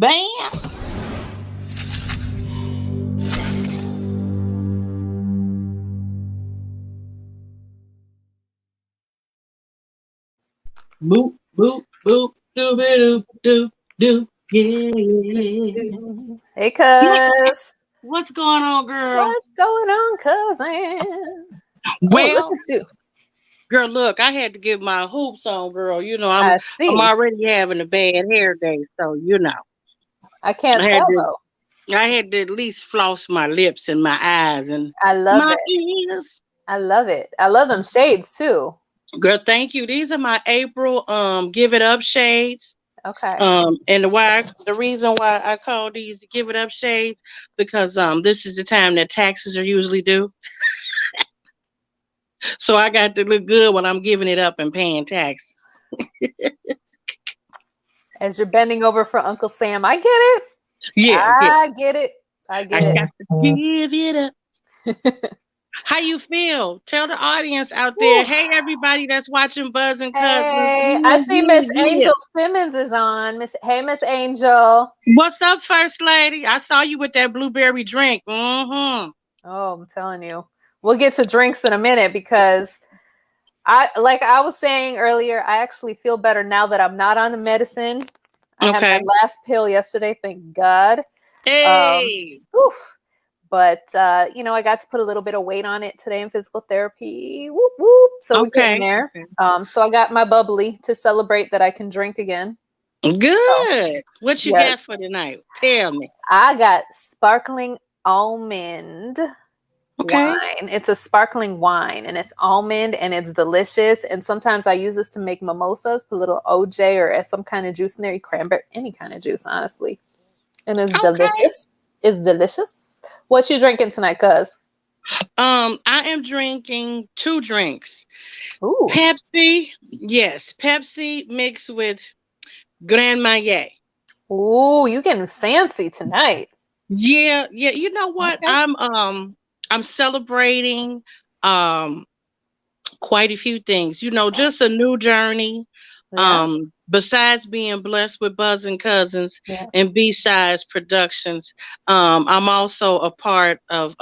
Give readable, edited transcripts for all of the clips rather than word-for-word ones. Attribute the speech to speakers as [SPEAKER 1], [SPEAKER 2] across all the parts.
[SPEAKER 1] Bam. Boop, boop, boop, doo doo doo doo. Yeah, yeah.
[SPEAKER 2] Hey,
[SPEAKER 1] Yeah.
[SPEAKER 2] cuz.
[SPEAKER 1] What's going on, girl?
[SPEAKER 2] What's going on, cousin? Oh, look
[SPEAKER 1] Well,
[SPEAKER 2] at you.
[SPEAKER 1] girl, look, I had to get my hoops on, girl. I'm
[SPEAKER 2] I see.
[SPEAKER 1] already having a bad hair day, so
[SPEAKER 2] I can't
[SPEAKER 1] I had
[SPEAKER 2] tell
[SPEAKER 1] to
[SPEAKER 2] though.
[SPEAKER 1] I had to at least floss my lips and my eyes and
[SPEAKER 2] I love
[SPEAKER 1] my
[SPEAKER 2] it.
[SPEAKER 1] ears.
[SPEAKER 2] I love it. I love them shades too.
[SPEAKER 1] Girl, thank you. These are my April give it up shades.
[SPEAKER 2] Okay.
[SPEAKER 1] And the reason why I call these give it up shades because this is the time that taxes are usually due. So I got to look good when I'm giving it up and paying taxes.
[SPEAKER 2] As you're bending over for Uncle Sam, I get it.
[SPEAKER 1] Yeah, yeah.
[SPEAKER 2] I get it. I
[SPEAKER 1] I
[SPEAKER 2] get
[SPEAKER 1] got to give it up.
[SPEAKER 2] it.
[SPEAKER 1] How you feel? Tell the audience out there.
[SPEAKER 2] Whew.
[SPEAKER 1] Hey, everybody that's watching Buzzin Cousins.
[SPEAKER 2] Hey, I
[SPEAKER 1] Yeah,
[SPEAKER 2] see
[SPEAKER 1] yeah,
[SPEAKER 2] Miss
[SPEAKER 1] yeah.
[SPEAKER 2] Angel Simmons is on. Miss Angel.
[SPEAKER 1] What's up, First Lady? I saw you with that blueberry drink. Mm-hmm.
[SPEAKER 2] Oh, I'm telling you. We'll get to drinks in a minute because like I was saying earlier, I actually feel better now that I'm not on the medicine. I had my
[SPEAKER 1] Okay.
[SPEAKER 2] last pill yesterday, thank God.
[SPEAKER 1] Hey.
[SPEAKER 2] Oof. But I got to put a little bit of weight on it today in physical therapy. Whoop whoop. So we're getting
[SPEAKER 1] Okay.
[SPEAKER 2] there.
[SPEAKER 1] Okay.
[SPEAKER 2] So I got my bubbly to celebrate that I can drink again. So,
[SPEAKER 1] Good. What you
[SPEAKER 2] yes.
[SPEAKER 1] got for tonight? Tell me.
[SPEAKER 2] I got sparkling almond
[SPEAKER 1] Okay.
[SPEAKER 2] wine. It's a sparkling wine and it's almond and it's delicious. And sometimes I use this to make mimosas, put a little OJ or some kind of juice in there, cranberry, any kind of juice, honestly. And it's
[SPEAKER 1] Okay.
[SPEAKER 2] delicious. It's delicious. What you drinking tonight, cuz?
[SPEAKER 1] I am drinking two drinks.
[SPEAKER 2] Ooh.
[SPEAKER 1] Pepsi. Yes, Pepsi mixed with Grand Marnier.
[SPEAKER 2] Ooh, you getting fancy tonight.
[SPEAKER 1] Yeah, yeah. You know what?
[SPEAKER 2] Okay.
[SPEAKER 1] I'm celebrating um quite a few things. Just a new journey.
[SPEAKER 2] Yeah.
[SPEAKER 1] Besides being blessed with Buzzin Cousins
[SPEAKER 2] Yeah.
[SPEAKER 1] and B-Sides Productions, I'm also a part of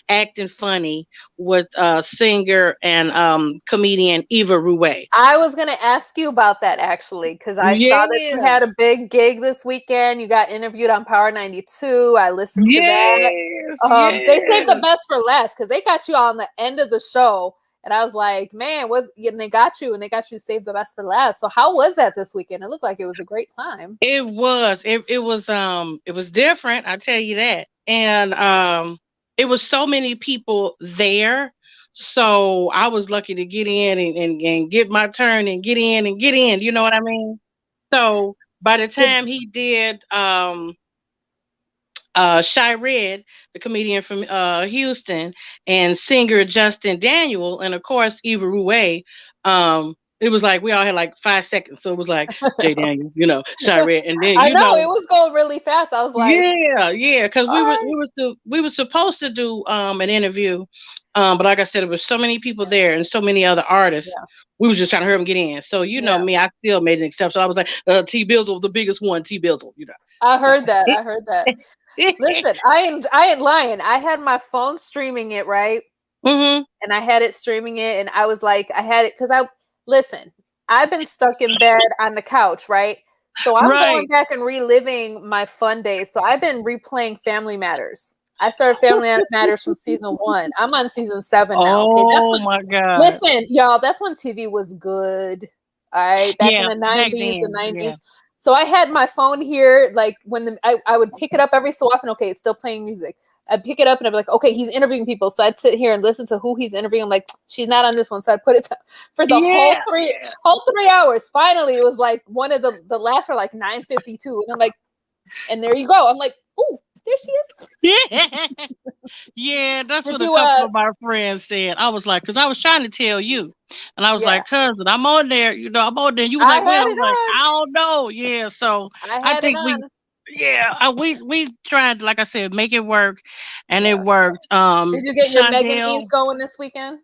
[SPEAKER 1] Acting Funny with singer and comedian Eva Rouet.
[SPEAKER 2] I was going to ask you about that actually, because I saw that you
[SPEAKER 1] Yeah.
[SPEAKER 2] had a big gig this weekend. You got interviewed on Power 92. I listened to that.
[SPEAKER 1] Yes,
[SPEAKER 2] They saved the
[SPEAKER 1] yes.
[SPEAKER 2] best for last because they got you on the end of the show. And I was like, man, and they got you saved the best for last. So how was that this weekend? It looked like it was a great time.
[SPEAKER 1] It was. It was different, I tell you that. And it was so many people there. So I was lucky to get in and get my turn and get in and get in. You know what I mean? So by the
[SPEAKER 2] Did,
[SPEAKER 1] time he did Shy Red, the comedian from Houston, and singer Justin Daniel, and of course Eva Rouet. It was like we all had like 5 seconds, so it was like Jay Daniel, Shy Red, and then
[SPEAKER 2] I know it was going really fast. I was like,
[SPEAKER 1] yeah, yeah, because
[SPEAKER 2] all right.
[SPEAKER 1] we were supposed to do an interview, but like I said, there was so many people there and so many other artists.
[SPEAKER 2] Yeah.
[SPEAKER 1] We was just trying to hurry them get in. So you know
[SPEAKER 2] Yeah.
[SPEAKER 1] me, I still made an exception. I was like, T Bizzle, the biggest one, T Bizzle,
[SPEAKER 2] I
[SPEAKER 1] So.
[SPEAKER 2] heard that. Listen, I ain't lying. I had my phone streaming it, right?
[SPEAKER 1] Mm-hmm.
[SPEAKER 2] And I had it streaming it, and I was like, I had it because listen, I've been stuck in bed on the couch, right? So I'm going
[SPEAKER 1] Right.
[SPEAKER 2] back and reliving my fun days. So I've been replaying Family Matters. I started Family Matters from season 1. I'm on season 7 now. Okay,
[SPEAKER 1] Oh my God.
[SPEAKER 2] listen, y'all, that's when TV was good. All right, back in
[SPEAKER 1] Yeah,
[SPEAKER 2] the
[SPEAKER 1] back
[SPEAKER 2] 90s and
[SPEAKER 1] then.
[SPEAKER 2] 90s.
[SPEAKER 1] Yeah.
[SPEAKER 2] So I had my phone here, like when I would pick it up every so often. Okay, it's still playing music. I'd pick it up and I'd be like, okay, he's interviewing people. So I'd sit here and listen to who he's interviewing. I'm like, she's not on this one. So I'd put it for the
[SPEAKER 1] Yeah.
[SPEAKER 2] whole 3 hours. Finally, it was like one of the last were like 9:52. And I'm like, and there you go. I'm like, oh, there she is.
[SPEAKER 1] Yeah. Yeah, that's
[SPEAKER 2] Did
[SPEAKER 1] what a
[SPEAKER 2] you
[SPEAKER 1] couple of my friends said. I was like, because I was trying to tell you. And I was
[SPEAKER 2] yeah.
[SPEAKER 1] like, cousin, I'm on there. I'm on there. You was
[SPEAKER 2] I
[SPEAKER 1] like, well, I
[SPEAKER 2] had it
[SPEAKER 1] was like,
[SPEAKER 2] on.
[SPEAKER 1] I don't know. Yeah. So
[SPEAKER 2] I
[SPEAKER 1] I
[SPEAKER 2] had it
[SPEAKER 1] think
[SPEAKER 2] on.
[SPEAKER 1] we tried, like I said, make it work. And it
[SPEAKER 2] Yeah.
[SPEAKER 1] worked.
[SPEAKER 2] Did you get your
[SPEAKER 1] Shondell.
[SPEAKER 2] Meganese going this weekend?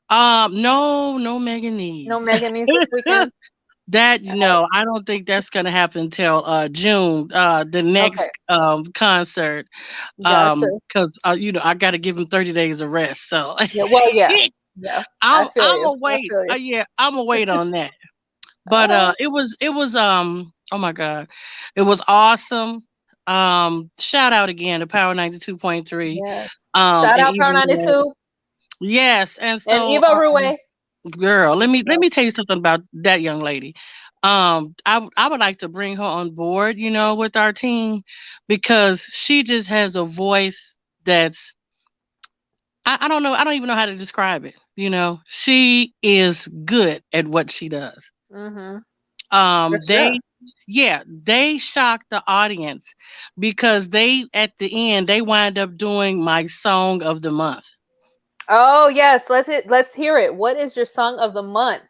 [SPEAKER 1] No Megan
[SPEAKER 2] No
[SPEAKER 1] Nees.
[SPEAKER 2] Meganese this weekend?
[SPEAKER 1] That
[SPEAKER 2] I,
[SPEAKER 1] I don't think that's gonna happen till June, the
[SPEAKER 2] okay,
[SPEAKER 1] next concert.
[SPEAKER 2] gotcha.
[SPEAKER 1] Because I got to give him 30 days of rest. So
[SPEAKER 2] Yeah, well, yeah, yeah. I feel
[SPEAKER 1] I'm
[SPEAKER 2] you.
[SPEAKER 1] a
[SPEAKER 2] I
[SPEAKER 1] wait.
[SPEAKER 2] feel you.
[SPEAKER 1] Yeah, I'm a wait on that.
[SPEAKER 2] All
[SPEAKER 1] But
[SPEAKER 2] right.
[SPEAKER 1] it was oh my god, it was awesome. Shout out again to Power 92.3.
[SPEAKER 2] Yes. Shout
[SPEAKER 1] And
[SPEAKER 2] out Power
[SPEAKER 1] even
[SPEAKER 2] 92
[SPEAKER 1] yes, and
[SPEAKER 2] and
[SPEAKER 1] so
[SPEAKER 2] Eva Rue.
[SPEAKER 1] girl, let me
[SPEAKER 2] Yeah.
[SPEAKER 1] let me tell you something about that young lady. I would like to bring her on board, with our team because she just has a voice that's I don't know, I don't even know how to describe it. She is good at what she does.
[SPEAKER 2] Mm-hmm. For
[SPEAKER 1] They
[SPEAKER 2] sure.
[SPEAKER 1] yeah, they shocked the audience because they at the end they wind up doing my song of the month.
[SPEAKER 2] Oh yes, let's hear it. What is your song of the month?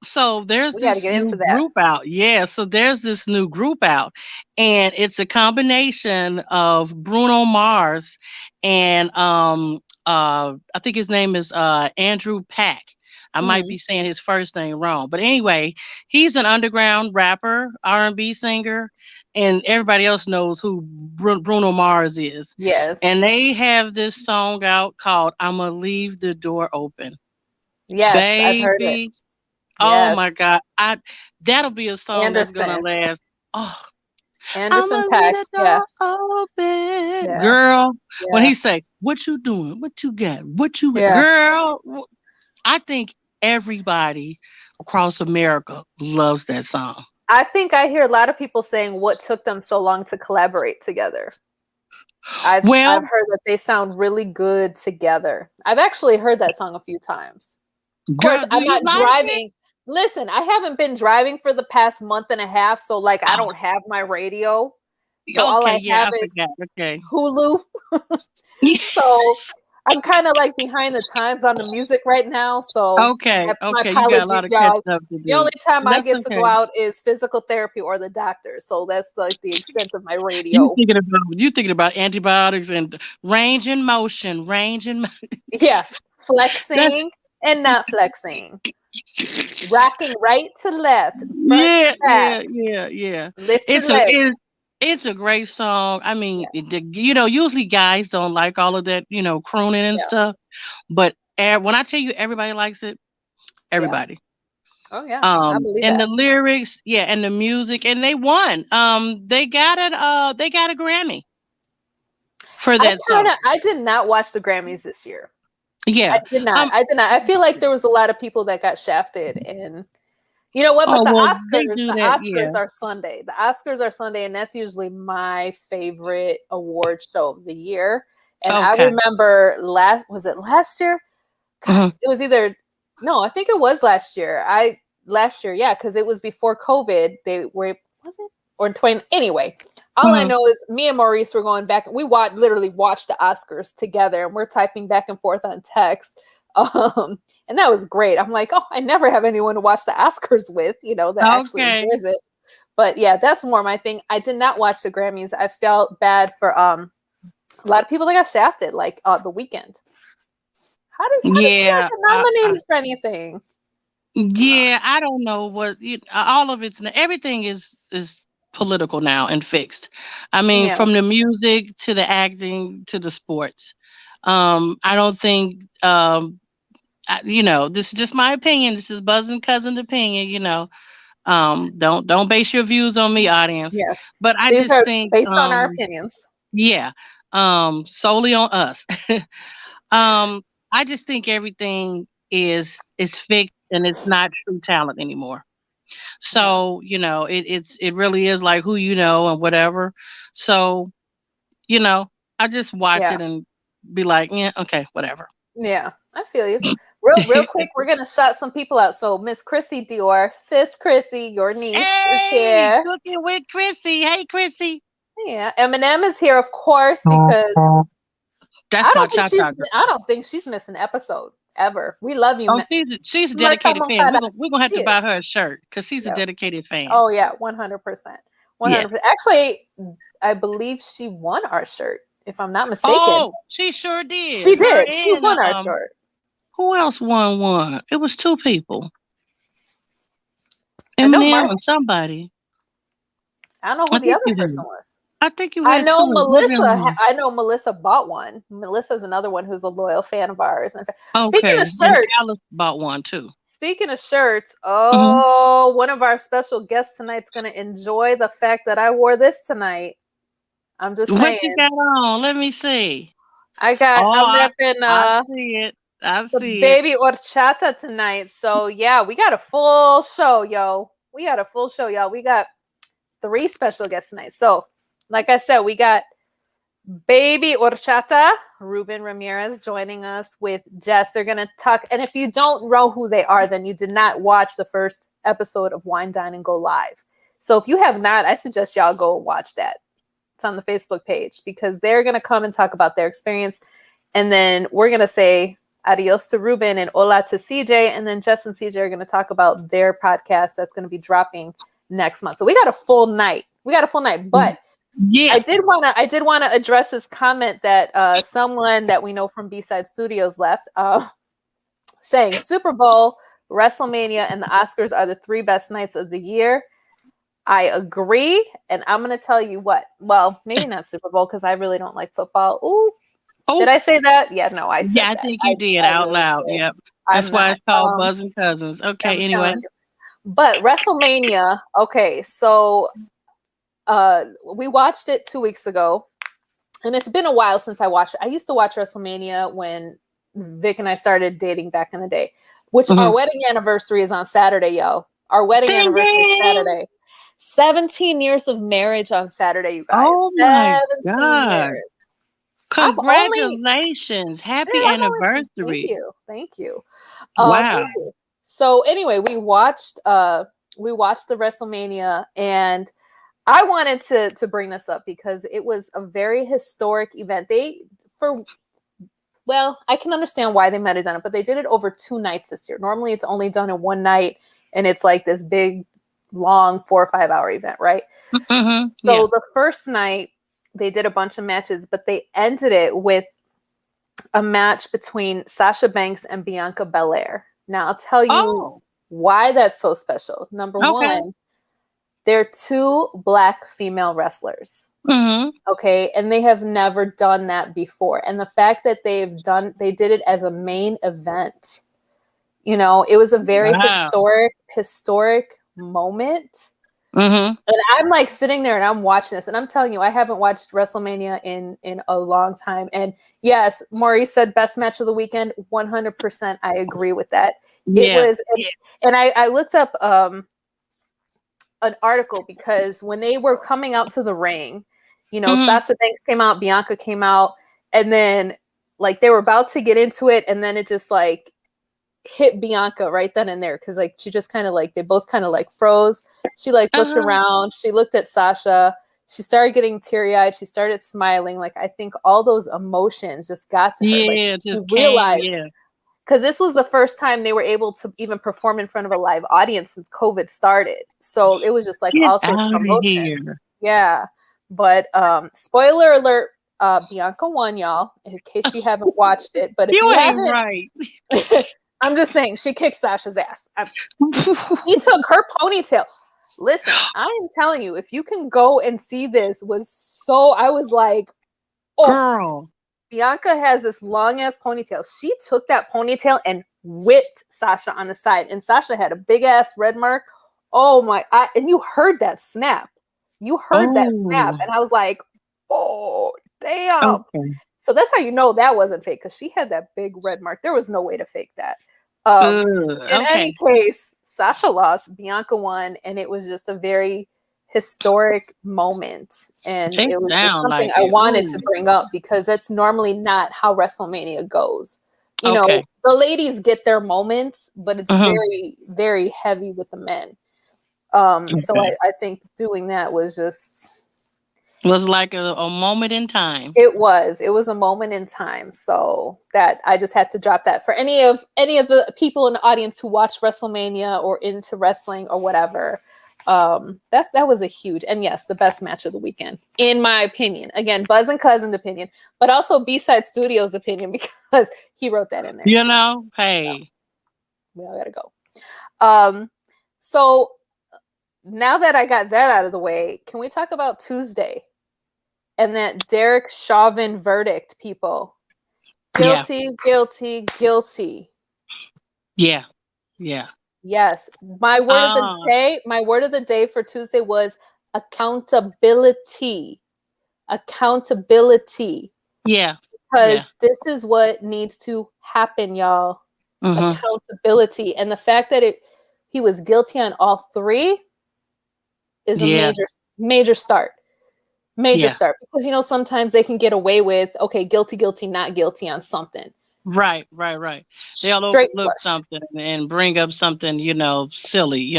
[SPEAKER 1] So there's
[SPEAKER 2] We got to
[SPEAKER 1] this
[SPEAKER 2] get into
[SPEAKER 1] new
[SPEAKER 2] that.
[SPEAKER 1] group out. Yeah, so there's this new group out, and it's a combination of Bruno Mars and I think his name is Andrew Pack. I might
[SPEAKER 2] Mm,
[SPEAKER 1] be saying his first name wrong, but anyway, he's an underground rapper, R&B singer, and everybody else knows who Bruno Mars is.
[SPEAKER 2] yes,
[SPEAKER 1] And they have this song out called "I'ma Leave the Door Open."
[SPEAKER 2] yes, I've heard it.
[SPEAKER 1] Baby, oh my
[SPEAKER 2] Yes,
[SPEAKER 1] god. That'll be a song that's gonna
[SPEAKER 2] Anderson,
[SPEAKER 1] last. Oh, I'ma
[SPEAKER 2] Anderson
[SPEAKER 1] leave
[SPEAKER 2] Pack.
[SPEAKER 1] the
[SPEAKER 2] Yeah,
[SPEAKER 1] door open.
[SPEAKER 2] yeah,
[SPEAKER 1] Girl, when
[SPEAKER 2] yeah,
[SPEAKER 1] he say, "What you doing? What you got? What you got?"
[SPEAKER 2] yeah.
[SPEAKER 1] Girl, I think everybody across America loves that song.
[SPEAKER 2] I think I hear a lot of people saying, "What took them so long to collaborate together?" I've
[SPEAKER 1] Well,
[SPEAKER 2] heard that they sound really good together. I've actually heard that song a few times. Of course,
[SPEAKER 1] girl, do
[SPEAKER 2] I'm
[SPEAKER 1] you
[SPEAKER 2] not
[SPEAKER 1] like it?
[SPEAKER 2] driving. Listen, I haven't been driving for the past month and a half, so like I
[SPEAKER 1] Oh,
[SPEAKER 2] don't have my radio. So all
[SPEAKER 1] okay,
[SPEAKER 2] I
[SPEAKER 1] yeah,
[SPEAKER 2] have
[SPEAKER 1] I
[SPEAKER 2] is
[SPEAKER 1] forgot. Okay.
[SPEAKER 2] Hulu. So I'm kind of like behind the times on the music right now. So
[SPEAKER 1] Okay,
[SPEAKER 2] my
[SPEAKER 1] okay, you got a lot
[SPEAKER 2] apologies,
[SPEAKER 1] of
[SPEAKER 2] y'all.
[SPEAKER 1] catching up to
[SPEAKER 2] The
[SPEAKER 1] do.
[SPEAKER 2] only time I
[SPEAKER 1] That's
[SPEAKER 2] get to
[SPEAKER 1] okay.
[SPEAKER 2] go out is physical therapy or the doctor. So that's like the extent of my
[SPEAKER 1] You
[SPEAKER 2] radio.
[SPEAKER 1] thinking about you thinking about antibiotics and range in motion, range in
[SPEAKER 2] Yeah.
[SPEAKER 1] that's
[SPEAKER 2] Flexing and not flexing. Rocking right to left, front to
[SPEAKER 1] yeah,
[SPEAKER 2] back.
[SPEAKER 1] yeah, yeah, yeah.
[SPEAKER 2] Lift your
[SPEAKER 1] It's a
[SPEAKER 2] leg.
[SPEAKER 1] it, it's a great song. I mean,
[SPEAKER 2] Yeah.
[SPEAKER 1] usually guys don't like all of that, crooning and
[SPEAKER 2] Yeah.
[SPEAKER 1] stuff. But when I tell you everybody likes it,
[SPEAKER 2] Yeah.
[SPEAKER 1] everybody.
[SPEAKER 2] Oh yeah. I believe
[SPEAKER 1] And
[SPEAKER 2] that.
[SPEAKER 1] the lyrics, yeah, and the music, and they won. They got a Grammy for that song.
[SPEAKER 2] I did not watch the Grammys this year. I
[SPEAKER 1] Yeah.
[SPEAKER 2] did not.
[SPEAKER 1] Um.
[SPEAKER 2] I did not. I feel like there was a lot of people that got shafted and you know what? But
[SPEAKER 1] Oh well, they do
[SPEAKER 2] The
[SPEAKER 1] that. Yeah.
[SPEAKER 2] Oscars are Sunday. The Oscars are Sunday, and that's usually my favorite award show of the year. And I
[SPEAKER 1] Okay.
[SPEAKER 2] remember was it last year? Gosh,
[SPEAKER 1] Mhm.
[SPEAKER 2] it was either no, I think it was last year. Last year, yeah, because it was before COVID. They were was it or in 20 anyway. All I
[SPEAKER 1] Mhm.
[SPEAKER 2] know is me and Maurice were going back. We literally watched the Oscars together, and we're typing back and forth on text. And that was great. I'm like, oh, I never have anyone to watch the Oscars with, that actually
[SPEAKER 1] Okay.
[SPEAKER 2] enjoys it. But yeah, that's more my thing. I did not watch the Grammys. I felt bad for a lot of people that got shafted, like the weekend. How does he not
[SPEAKER 1] Yeah.
[SPEAKER 2] get nominated for anything?
[SPEAKER 1] Yeah. I don't know what all of it's everything is political now and fixed. I mean,
[SPEAKER 2] Yeah,
[SPEAKER 1] from the music to the acting to the sports. I don't think this is just my opinion. This is Buzzin' Cousin opinion. Don't base your views on me, audience.
[SPEAKER 2] yes.
[SPEAKER 1] But I
[SPEAKER 2] These
[SPEAKER 1] just
[SPEAKER 2] are
[SPEAKER 1] think,
[SPEAKER 2] based on our opinions.
[SPEAKER 1] yeah, solely on us. um, I just think everything is fixed and it's not true talent anymore.
[SPEAKER 2] Yeah,
[SPEAKER 1] So it really is like who you know and whatever. So you know, I just watch
[SPEAKER 2] yeah,
[SPEAKER 1] it and be like, yeah, okay, whatever.
[SPEAKER 2] yeah. I feel you. Real quick, we're gonna shout some people out. So Miss Chrissy Dior, Sis Chrissy, your niece is
[SPEAKER 1] Hey,
[SPEAKER 2] here.
[SPEAKER 1] cooking with Chrissy. Hey, Chrissy.
[SPEAKER 2] Yeah, Eminem is here, of course, because
[SPEAKER 1] That's my cha cha girl.
[SPEAKER 2] I don't think she's missed an episode ever. We love you,
[SPEAKER 1] Oh, she's a
[SPEAKER 2] Marta
[SPEAKER 1] dedicated fan.
[SPEAKER 2] Moncada.
[SPEAKER 1] We're gonna have
[SPEAKER 2] She
[SPEAKER 1] to
[SPEAKER 2] is.
[SPEAKER 1] buy her a shirt because she's a
[SPEAKER 2] Yeah.
[SPEAKER 1] dedicated fan.
[SPEAKER 2] Oh yeah, 100%.
[SPEAKER 1] Yeah.
[SPEAKER 2] 100%. Actually, I believe she won our shirt, if I'm not mistaken.
[SPEAKER 1] Oh, she sure
[SPEAKER 2] She
[SPEAKER 1] did. Her
[SPEAKER 2] did. She
[SPEAKER 1] and
[SPEAKER 2] won our shirt.
[SPEAKER 1] who else won one? It was two people.
[SPEAKER 2] I know
[SPEAKER 1] Eminem and somebody.
[SPEAKER 2] I don't know
[SPEAKER 1] I
[SPEAKER 2] who the
[SPEAKER 1] think
[SPEAKER 2] other
[SPEAKER 1] you
[SPEAKER 2] person
[SPEAKER 1] did.
[SPEAKER 2] was.
[SPEAKER 1] I think you
[SPEAKER 2] I
[SPEAKER 1] had
[SPEAKER 2] know
[SPEAKER 1] two.
[SPEAKER 2] Melissa. I know Melissa bought one. Melissa's another one who's a loyal fan of ours. Speaking of
[SPEAKER 1] Okay, and
[SPEAKER 2] shirts,
[SPEAKER 1] Alice bought one too.
[SPEAKER 2] oh, one of our special guests tonight's going to enjoy the fact that I wore this tonight. I'm just
[SPEAKER 1] What
[SPEAKER 2] saying.
[SPEAKER 1] you got on? Let me see.
[SPEAKER 2] I'm
[SPEAKER 1] Oh,
[SPEAKER 2] repping
[SPEAKER 1] I see it. I
[SPEAKER 2] the
[SPEAKER 1] see it.
[SPEAKER 2] baby horchata tonight. So yeah, we got a full show, yo. We got a full show, y'all. We got 3 special guests tonight. So, like I said, we got baby horchata, Ruben Ramirez joining us with Jess. They're gonna talk. And if you don't know who they are, then you did not watch the first episode of Wine Dine and Go Live. So if you have not, I suggest y'all go watch that. It's on the Facebook page because they're gonna come and talk about their experience. And then we're gonna say adios to Ruben and hola to CJ. And then Jess and CJ are gonna talk about their podcast that's gonna be dropping next month. So we got a full night. But
[SPEAKER 1] Yeah.
[SPEAKER 2] I did want to address this comment that someone that we know from B-Side Studios left, saying Super Bowl, WrestleMania, and the Oscars are the 3 best nights of the year. I agree, and I'm going to tell you what. Well, maybe not Super Bowl because I really don't like football. Ooh, did I say that? Yeah, no, I said
[SPEAKER 1] Yeah, I
[SPEAKER 2] that.
[SPEAKER 1] think you did
[SPEAKER 2] I
[SPEAKER 1] out
[SPEAKER 2] really
[SPEAKER 1] loud.
[SPEAKER 2] did.
[SPEAKER 1] Yep. That's
[SPEAKER 2] I'm
[SPEAKER 1] why
[SPEAKER 2] not.
[SPEAKER 1] it's called Buzzin Cousins. Okay,
[SPEAKER 2] I'm
[SPEAKER 1] anyway.
[SPEAKER 2] telling you. But WrestleMania, okay, so we watched it 2 weeks ago, and it's been a while since I watched it. I used to watch WrestleMania when Vic and I started dating back in the day, which our wedding anniversary is on Saturday, yo. Our wedding anniversary is Saturday. 17 years of marriage on Saturday, you guys.
[SPEAKER 1] Oh my
[SPEAKER 2] 17
[SPEAKER 1] God.
[SPEAKER 2] years.
[SPEAKER 1] Congratulations. Happy anniversary.
[SPEAKER 2] Thank you.
[SPEAKER 1] Wow.
[SPEAKER 2] Thank you. So anyway, we watched the WrestleMania, and I wanted to bring this up because it was a very historic event. I can understand why they might have done it, but they did it over 2 nights this year. Normally it's only done in one night, and it's like this big, long 4 or 5 hour event, right?
[SPEAKER 1] Mm-hmm.
[SPEAKER 2] So the first night they did a bunch of matches, but they ended it with a match between Sasha Banks and Bianca Belair. Now I'll tell you why that's so special. Number one, they're 2 Black female wrestlers.
[SPEAKER 1] Mm-hmm.
[SPEAKER 2] Okay. And they have never done that before. And the fact that they did it as a main event, it was a very historic moment.
[SPEAKER 1] Mm-hmm.
[SPEAKER 2] And I'm like sitting there and I'm watching this, and I'm telling you, I haven't watched WrestleMania in a long time. And yes, Maurice said best match of the weekend. 100%. I agree with that.
[SPEAKER 1] Yeah.
[SPEAKER 2] It was, and I looked up an article because when they were coming out to the ring, Sasha Banks came out, Bianca came out, and then like they were about to get into it, and then it just like hit Bianca right then and there because like she just kind of like they both kind of like froze. She like looked around, she looked at Sasha, she started getting teary-eyed, she started smiling. Like I think all those emotions just got to her. Like you realized because this was the first time they were able to even perform in front of a live audience since COVID started. So it was just like all sorts of emotion. Yeah. But spoiler alert, Bianca won, y'all, in case you haven't watched it. But if you haven't,
[SPEAKER 1] right.
[SPEAKER 2] I'm just saying she kicked Sasha's ass. He took her ponytail. Listen, I am telling you, if you can go and see this, I was like, oh,
[SPEAKER 1] girl.
[SPEAKER 2] Bianca has this long ass ponytail. She took that ponytail and whipped Sasha on the side, and Sasha had a big ass red mark. Oh my! And you heard that snap. That snap, and I was like, oh damn. Okay. So that's how you know that wasn't fake, because she had that big red mark. There was no way to fake that. In any case, Sasha lost, Bianca won, and it was just a very historic moment. And it was just something I wanted to bring up because that's normally not how WrestleMania goes. You know, the ladies get their moments, but it's very, very heavy with the men. So I think doing that was
[SPEAKER 1] like a moment in time.
[SPEAKER 2] It was a moment in time. So that I just had to drop that for any of the people in the audience who watch WrestleMania or into wrestling or whatever. That was a huge, and yes, the best match of the weekend, in my opinion. Again, Buzz and Cousin's opinion, but also B-Side Studios' opinion, because he wrote that in there.
[SPEAKER 1] Hey.
[SPEAKER 2] So, we all gotta go. So now that I got that out of the way, can we talk about Tuesday and that Derek Chauvin verdict, people? Guilty, guilty, guilty.
[SPEAKER 1] Yeah. Yeah.
[SPEAKER 2] Yes. My word of the day for Tuesday was accountability. Accountability.
[SPEAKER 1] Yeah.
[SPEAKER 2] Because this is what needs to happen, y'all. Accountability. And the fact that he was guilty on all three is a major start. Major start. Because sometimes they can get away with, okay, guilty, not guilty on something.
[SPEAKER 1] Right. They'll overlook something and bring up something, silly,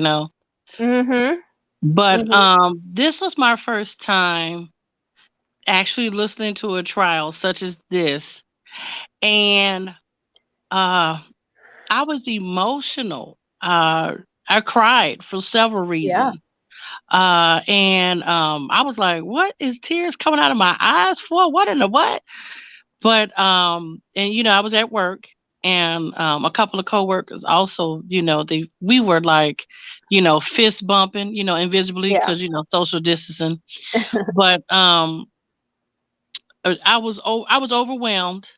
[SPEAKER 1] But this was my first time actually listening to a trial such as this. And I was emotional. I cried for several reasons. And I was like, what is tears coming out of my eyes for? What in the what? But and I was at work, and a couple of coworkers also, we were like, fist bumping, invisibly, because social distancing. But I was overwhelmed,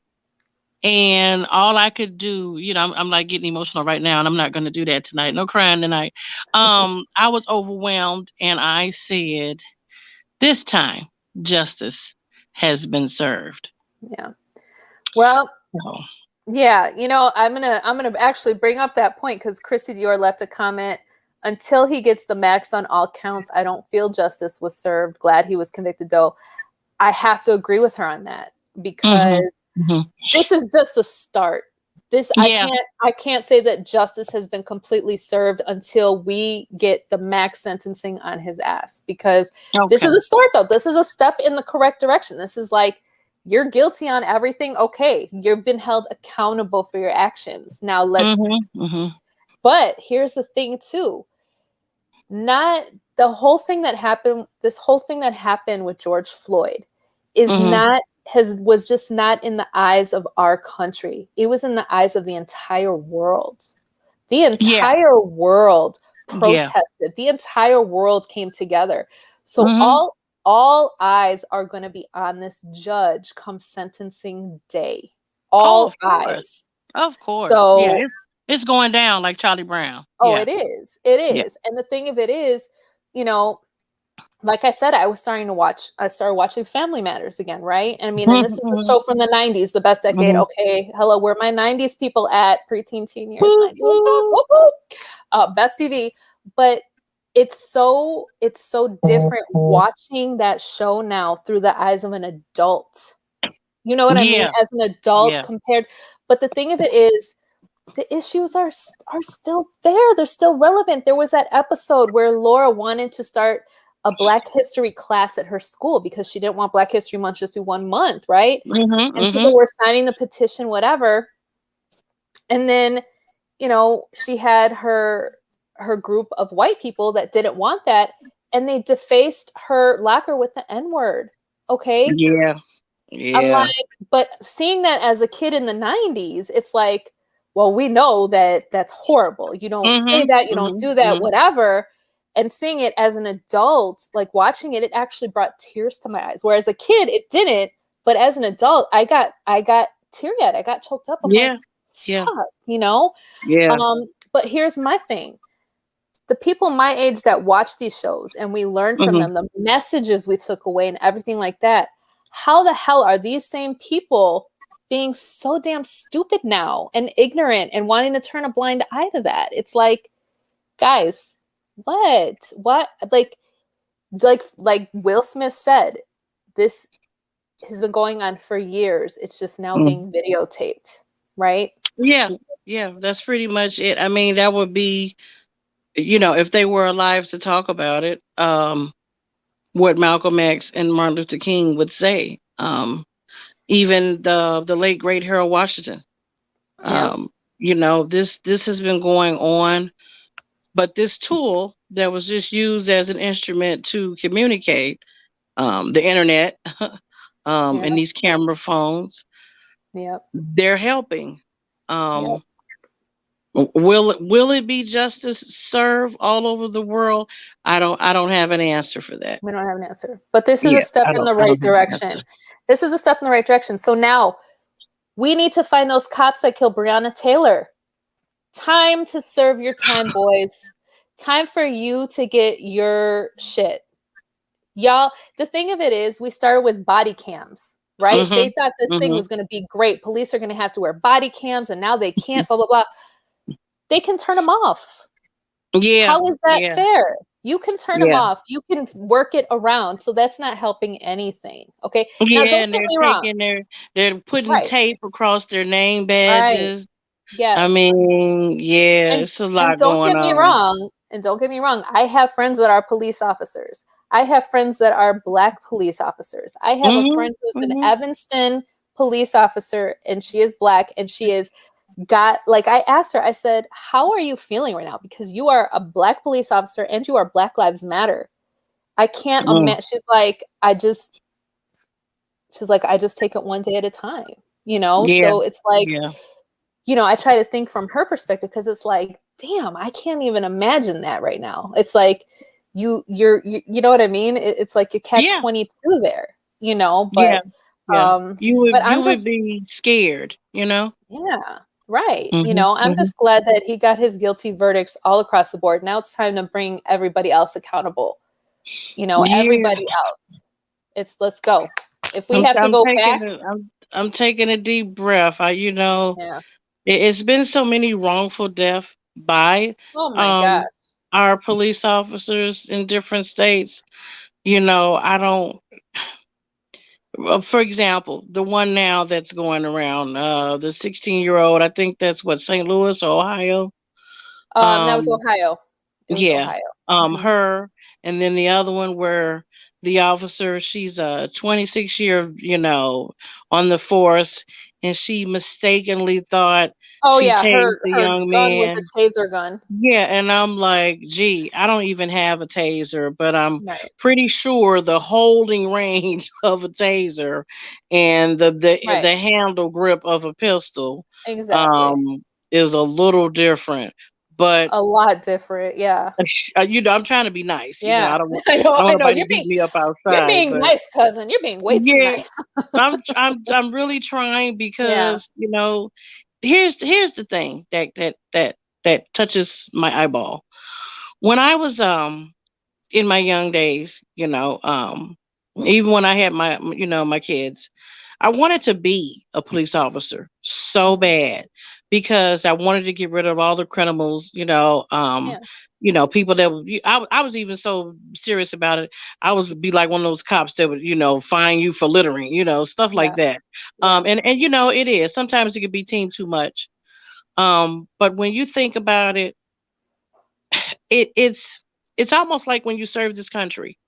[SPEAKER 1] and all I could do, I'm like getting emotional right now, and I'm not going to do that tonight. No crying tonight. I was overwhelmed, and I said, this time justice has been served.
[SPEAKER 2] Yeah. Well, yeah, I'm gonna actually bring up that point because Chrissy Dior left a comment. Until he gets the max on all counts, I don't feel justice was served. Glad he was convicted, though. I have to agree with her on that because this is just a start. I can't say that justice has been completely served until we get the max sentencing on his ass, because this is a start, though. This is a step in the correct direction. This is like, you're guilty on everything. Okay, you've been held accountable for your actions. Now let's. But here's the thing, too. Not the whole thing that happened. This whole thing that happened with George Floyd was just not in the eyes of our country. It was in the eyes of the entire world. The entire world protested. The entire world came together. So all eyes are going to be on this judge come sentencing day. All eyes.
[SPEAKER 1] Of course.
[SPEAKER 2] So
[SPEAKER 1] it's going down like Charlie Brown.
[SPEAKER 2] Oh, it is. It is. Yeah. And the thing of it is, like I said, I started watching Family Matters again, right? And I mean, and this is a show from the 90s, the best decade. Okay, hello, where my 90s people at? Preteen teen years, 90s. Best TV. But it's so different watching that show now through the eyes of an adult. You know what I mean? As an adult compared. But the thing of it is, the issues are still there. They're still relevant. There was that episode where Laura wanted to start a Black History class at her school because she didn't want Black History Month just be 1 month, right? And people were signing the petition, whatever. And then, she had her group of white people that didn't want that, and they defaced her locker with the N-word. Okay?
[SPEAKER 1] Yeah.
[SPEAKER 2] I'm like, but seeing that as a kid in the 90s, it's like, well, we know that that's horrible. You don't say that, you don't do that, whatever. And seeing it as an adult, like watching it, it actually brought tears to my eyes. Whereas a kid, it didn't. But as an adult, I got teary-eyed. I got choked up. I'm like, fuck,
[SPEAKER 1] Yeah.
[SPEAKER 2] But here's my thing. The people my age that watch these shows and we learned from them, the messages we took away and everything like that, how the hell are these same people being so damn stupid now and ignorant and wanting to turn a blind eye to that? It's like, guys, what like Will Smith said, this has been going on for years. It's just now being videotaped, right?
[SPEAKER 1] Yeah, that's pretty much it. I mean, that would be, if they were alive to talk about it, what Malcolm X and Martin Luther King would say. Even the late great Harold Washington. This has been going on, but this tool that was just used as an instrument to communicate, the internet, and these camera phones, they're helping. Will it be justice served all over the world? I don't have an answer for that.
[SPEAKER 2] We don't have an answer. But this is a
[SPEAKER 1] Yeah,
[SPEAKER 2] step in the
[SPEAKER 1] I
[SPEAKER 2] right
[SPEAKER 1] don't have an answer.
[SPEAKER 2] direction. This is a step in the right direction. So now we need to find those cops that killed Breonna Taylor. Time to serve your time, boys. Time for you to get your shit. Y'all, the thing of it is, we started with body cams, right?
[SPEAKER 1] Mm-hmm.
[SPEAKER 2] They thought this thing
[SPEAKER 1] Mm-hmm.
[SPEAKER 2] was going to be great. Police are going to have to wear body cams, and now they can't, blah, blah, blah. They can turn them off.
[SPEAKER 1] Yeah.
[SPEAKER 2] How is that
[SPEAKER 1] Yeah.
[SPEAKER 2] fair? You can turn them
[SPEAKER 1] Yeah.
[SPEAKER 2] off. You can work it around. So that's not helping anything. Okay. Now,
[SPEAKER 1] Yeah.
[SPEAKER 2] don't
[SPEAKER 1] And
[SPEAKER 2] get me wrong.
[SPEAKER 1] they're putting
[SPEAKER 2] Right.
[SPEAKER 1] tape across their name
[SPEAKER 2] Right.
[SPEAKER 1] badges. I
[SPEAKER 2] Yes.
[SPEAKER 1] mean, yeah,
[SPEAKER 2] And
[SPEAKER 1] it's a
[SPEAKER 2] and
[SPEAKER 1] lot
[SPEAKER 2] don't
[SPEAKER 1] going
[SPEAKER 2] get me
[SPEAKER 1] on.
[SPEAKER 2] wrong. And don't get me wrong. I have friends that are police officers. I have friends that are Black police officers. I have a
[SPEAKER 1] Mm-hmm.
[SPEAKER 2] friend who's an
[SPEAKER 1] Mm-hmm.
[SPEAKER 2] Evanston police officer, and she is Black, and she is got, like, I asked her, I said, how are you feeling right now? Because you are a Black police officer and you are Black Lives Matter. I can't
[SPEAKER 1] Mm.
[SPEAKER 2] imagine. She's like, I just take it one day at a time,
[SPEAKER 1] Yeah.
[SPEAKER 2] So it's like,
[SPEAKER 1] Yeah.
[SPEAKER 2] I try to think from her perspective, because it's like, damn, I can't even imagine that right now. It's like you know what I mean? It's like you catch
[SPEAKER 1] Yeah.
[SPEAKER 2] 22 there,
[SPEAKER 1] Yeah. Yeah.
[SPEAKER 2] um,
[SPEAKER 1] You
[SPEAKER 2] but
[SPEAKER 1] would
[SPEAKER 2] I'm
[SPEAKER 1] you would
[SPEAKER 2] just,
[SPEAKER 1] be scared, you know?
[SPEAKER 2] yeah, right.
[SPEAKER 1] Mm-hmm.
[SPEAKER 2] I'm
[SPEAKER 1] Mm-hmm.
[SPEAKER 2] just glad that he got his guilty verdicts all across the board. Now it's time to bring everybody else accountable.
[SPEAKER 1] Yeah.
[SPEAKER 2] Everybody else. Let's go. If we
[SPEAKER 1] I'm
[SPEAKER 2] have to
[SPEAKER 1] I'm
[SPEAKER 2] go
[SPEAKER 1] taking
[SPEAKER 2] back,
[SPEAKER 1] a I'm taking a deep breath.
[SPEAKER 2] yeah.
[SPEAKER 1] It's been so many wrongful deaths by
[SPEAKER 2] Oh my gosh.
[SPEAKER 1] um our police officers in different states. I don't for example, the one now that's going around, the 16-year-old, I think that's what, St. Louis or Ohio.
[SPEAKER 2] That was
[SPEAKER 1] Um
[SPEAKER 2] Ohio. It was
[SPEAKER 1] Yeah.
[SPEAKER 2] Ohio. Hmm.
[SPEAKER 1] Her, and then the other one where the officer, she's a 26-year, on the force, and she mistakenly thought
[SPEAKER 2] Oh
[SPEAKER 1] she
[SPEAKER 2] yeah,
[SPEAKER 1] tased the
[SPEAKER 2] her
[SPEAKER 1] young
[SPEAKER 2] gun was
[SPEAKER 1] man.
[SPEAKER 2] a taser gun.
[SPEAKER 1] Yeah, and I'm like, gee, I don't even have a taser, but I'm
[SPEAKER 2] Right.
[SPEAKER 1] pretty sure the holding range of a taser and
[SPEAKER 2] Right.
[SPEAKER 1] the handle grip of a pistol
[SPEAKER 2] Exactly.
[SPEAKER 1] um is a little different. But
[SPEAKER 2] A lot different. Yeah.
[SPEAKER 1] I'm trying to be nice.
[SPEAKER 2] Yeah.
[SPEAKER 1] I don't
[SPEAKER 2] I
[SPEAKER 1] want
[SPEAKER 2] know.
[SPEAKER 1] nobody to beat me up
[SPEAKER 2] You're
[SPEAKER 1] outside,
[SPEAKER 2] being
[SPEAKER 1] but
[SPEAKER 2] nice, cousin. You're being way too
[SPEAKER 1] yeah,
[SPEAKER 2] nice.
[SPEAKER 1] I'm really trying
[SPEAKER 2] Yeah.
[SPEAKER 1] because here's the thing that touches my eyeball. When I was in my young days, even when I had my kids, I wanted to be a police officer so
[SPEAKER 2] Mhm.
[SPEAKER 1] bad because I wanted to get rid of all the criminals,
[SPEAKER 2] Yeah.
[SPEAKER 1] people that I was even so serious about it. I was be like one of those cops that would, fine you for littering, stuff like
[SPEAKER 2] Yeah.
[SPEAKER 1] that.
[SPEAKER 2] Yeah.
[SPEAKER 1] And it is sometimes it could be team too much. But when you think about it, it's almost like when you serve this country,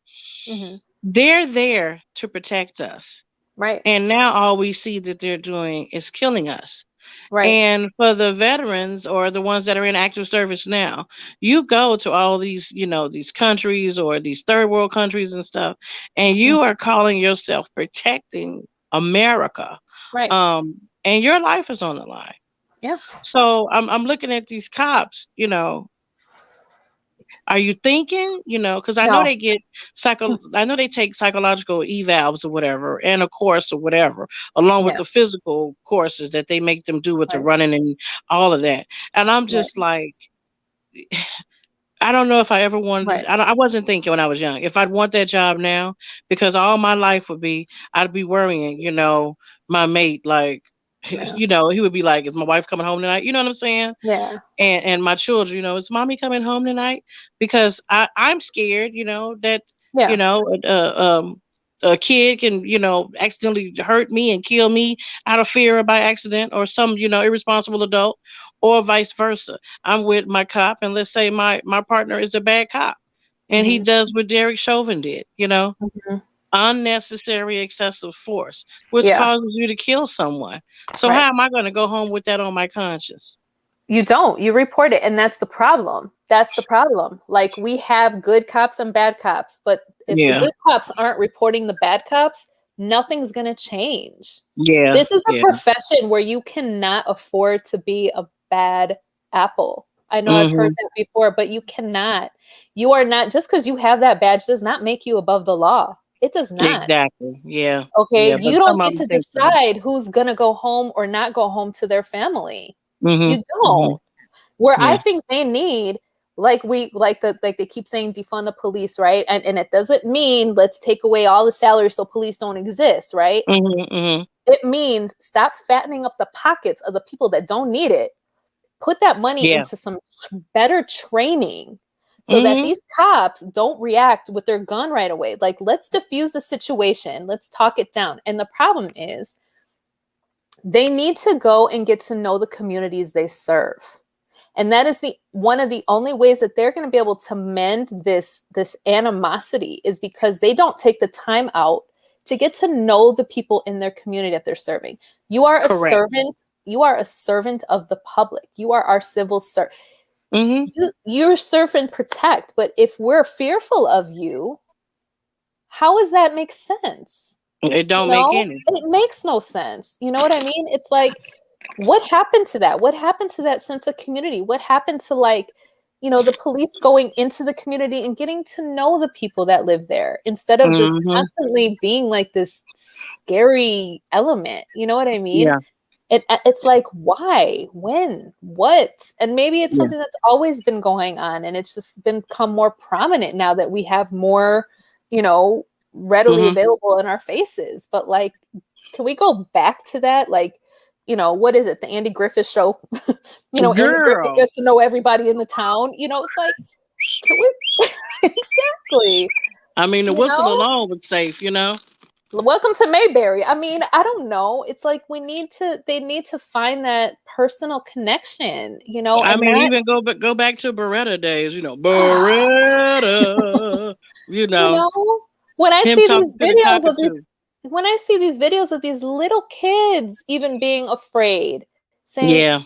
[SPEAKER 2] Hmm.
[SPEAKER 1] they're there to protect us.
[SPEAKER 2] Right.
[SPEAKER 1] And now all we see that they're doing is killing us.
[SPEAKER 2] Right.
[SPEAKER 1] And for the veterans or the ones that are in active service now, you go to all these, these countries or these third world countries and stuff, and
[SPEAKER 2] Mm.
[SPEAKER 1] you are calling yourself protecting America.
[SPEAKER 2] Right.
[SPEAKER 1] And your life is on the line.
[SPEAKER 2] Yeah.
[SPEAKER 1] So I'm looking at these cops, are you thinking, because I know
[SPEAKER 2] No.
[SPEAKER 1] they get I know they take psychological evals or whatever, and a course or whatever, along with
[SPEAKER 2] Yeah.
[SPEAKER 1] the physical courses that they make them do with the
[SPEAKER 2] Right.
[SPEAKER 1] running and all of that. And I'm
[SPEAKER 2] Right.
[SPEAKER 1] just like, I don't know if I ever wanted.
[SPEAKER 2] Right.
[SPEAKER 1] I wasn't thinking when I was young if I'd want that job now, because all my life I'd be worrying, my mate, like,
[SPEAKER 2] Yeah.
[SPEAKER 1] he would be like, is my wife coming home tonight? You know what I'm saying?
[SPEAKER 2] Yeah.
[SPEAKER 1] And my children, is mommy coming home tonight? Because I'm scared, that you
[SPEAKER 2] Yeah.
[SPEAKER 1] know a kid can accidentally hurt me and kill me out of fear or by accident, or some irresponsible adult, or vice versa. I'm with my cop, and let's say my partner is a bad cop, and he
[SPEAKER 2] Hmm.
[SPEAKER 1] does what Derek Chauvin did,
[SPEAKER 2] Hmm.
[SPEAKER 1] unnecessary excessive force, which
[SPEAKER 2] Yeah.
[SPEAKER 1] causes you to kill someone. So
[SPEAKER 2] Right.
[SPEAKER 1] how am I going to go home with that on my conscience?
[SPEAKER 2] You don't. You report it, and that's the problem. That's the problem. Like, we have good cops and bad cops, but if the
[SPEAKER 1] Yeah.
[SPEAKER 2] good cops aren't reporting the bad cops, nothing's going to change.
[SPEAKER 1] Yeah,
[SPEAKER 2] This is a
[SPEAKER 1] yeah,
[SPEAKER 2] profession where you cannot afford to be a bad apple. I know I've heard
[SPEAKER 1] Mm-hmm.
[SPEAKER 2] that before, but you cannot. You are not, just because you have that badge does not make you above the law. It does not.
[SPEAKER 1] Exactly. Yeah.
[SPEAKER 2] Okay.
[SPEAKER 1] Yeah. But
[SPEAKER 2] You
[SPEAKER 1] some
[SPEAKER 2] don't
[SPEAKER 1] of
[SPEAKER 2] get
[SPEAKER 1] them
[SPEAKER 2] to
[SPEAKER 1] think so.
[SPEAKER 2] decide who's going to go home or not go home to their family. You
[SPEAKER 1] Mm-hmm. Mm-hmm.
[SPEAKER 2] don't. Where I
[SPEAKER 1] Yeah.
[SPEAKER 2] think they need, like they keep saying defund the police, right? And it doesn't mean let's take away all the salaries so police don't exist, right?
[SPEAKER 1] Mm-hmm. Mm-hmm.
[SPEAKER 2] It means stop fattening up the pockets of the people that don't need it. Put that money
[SPEAKER 1] Yeah.
[SPEAKER 2] into some better training so that
[SPEAKER 1] Mm-hmm.
[SPEAKER 2] these cops don't react with their gun right away. Like, let's diffuse the situation. Let's talk it down. And the problem is they need to go and get to know the communities they serve. And that is the one of the only ways that they're going to be able to mend this animosity is because they don't take the time out to get to know the people in their community that they're serving. You are a
[SPEAKER 1] Correct.
[SPEAKER 2] servant. You are a servant of the public. You are our civil servant.
[SPEAKER 1] Mm-hmm.
[SPEAKER 2] You serve and protect. But if we're fearful of you, how does that make sense?
[SPEAKER 1] It
[SPEAKER 2] You
[SPEAKER 1] don't make
[SPEAKER 2] know,
[SPEAKER 1] any.
[SPEAKER 2] it makes no sense. You know what I mean? It's like, what happened to that? What happened to that sense of community? What happened to, like, the police going into the community and getting to know the people that live there instead of just
[SPEAKER 1] Mm-hmm.
[SPEAKER 2] constantly being like this scary element? You know what I mean?
[SPEAKER 1] Yeah.
[SPEAKER 2] It's like, why, when, what? And maybe it's
[SPEAKER 1] Yeah.
[SPEAKER 2] something that's always been going on and it's just become more prominent now that we have more, readily
[SPEAKER 1] Mm-hmm.
[SPEAKER 2] available in our faces. But like, can we go back to that? Like, what is it? The Andy Griffith show. Andy Griffith
[SPEAKER 1] Girl.
[SPEAKER 2] gets to know everybody in the town. It's like, can we exactly,
[SPEAKER 1] I mean, the
[SPEAKER 2] you
[SPEAKER 1] whistle
[SPEAKER 2] know?
[SPEAKER 1] alone was safe.
[SPEAKER 2] Welcome to Mayberry. I mean, I don't know. It's like they need to find that personal connection,
[SPEAKER 1] I
[SPEAKER 2] and
[SPEAKER 1] mean,
[SPEAKER 2] not,
[SPEAKER 1] even go back to Beretta days. Beretta. You
[SPEAKER 2] you
[SPEAKER 1] know,
[SPEAKER 2] know, when I
[SPEAKER 1] him
[SPEAKER 2] see
[SPEAKER 1] talking
[SPEAKER 2] these
[SPEAKER 1] to the
[SPEAKER 2] videos of these,
[SPEAKER 1] cockatoo.
[SPEAKER 2] when I see these videos of these little kids even being afraid, saying,
[SPEAKER 1] Yeah.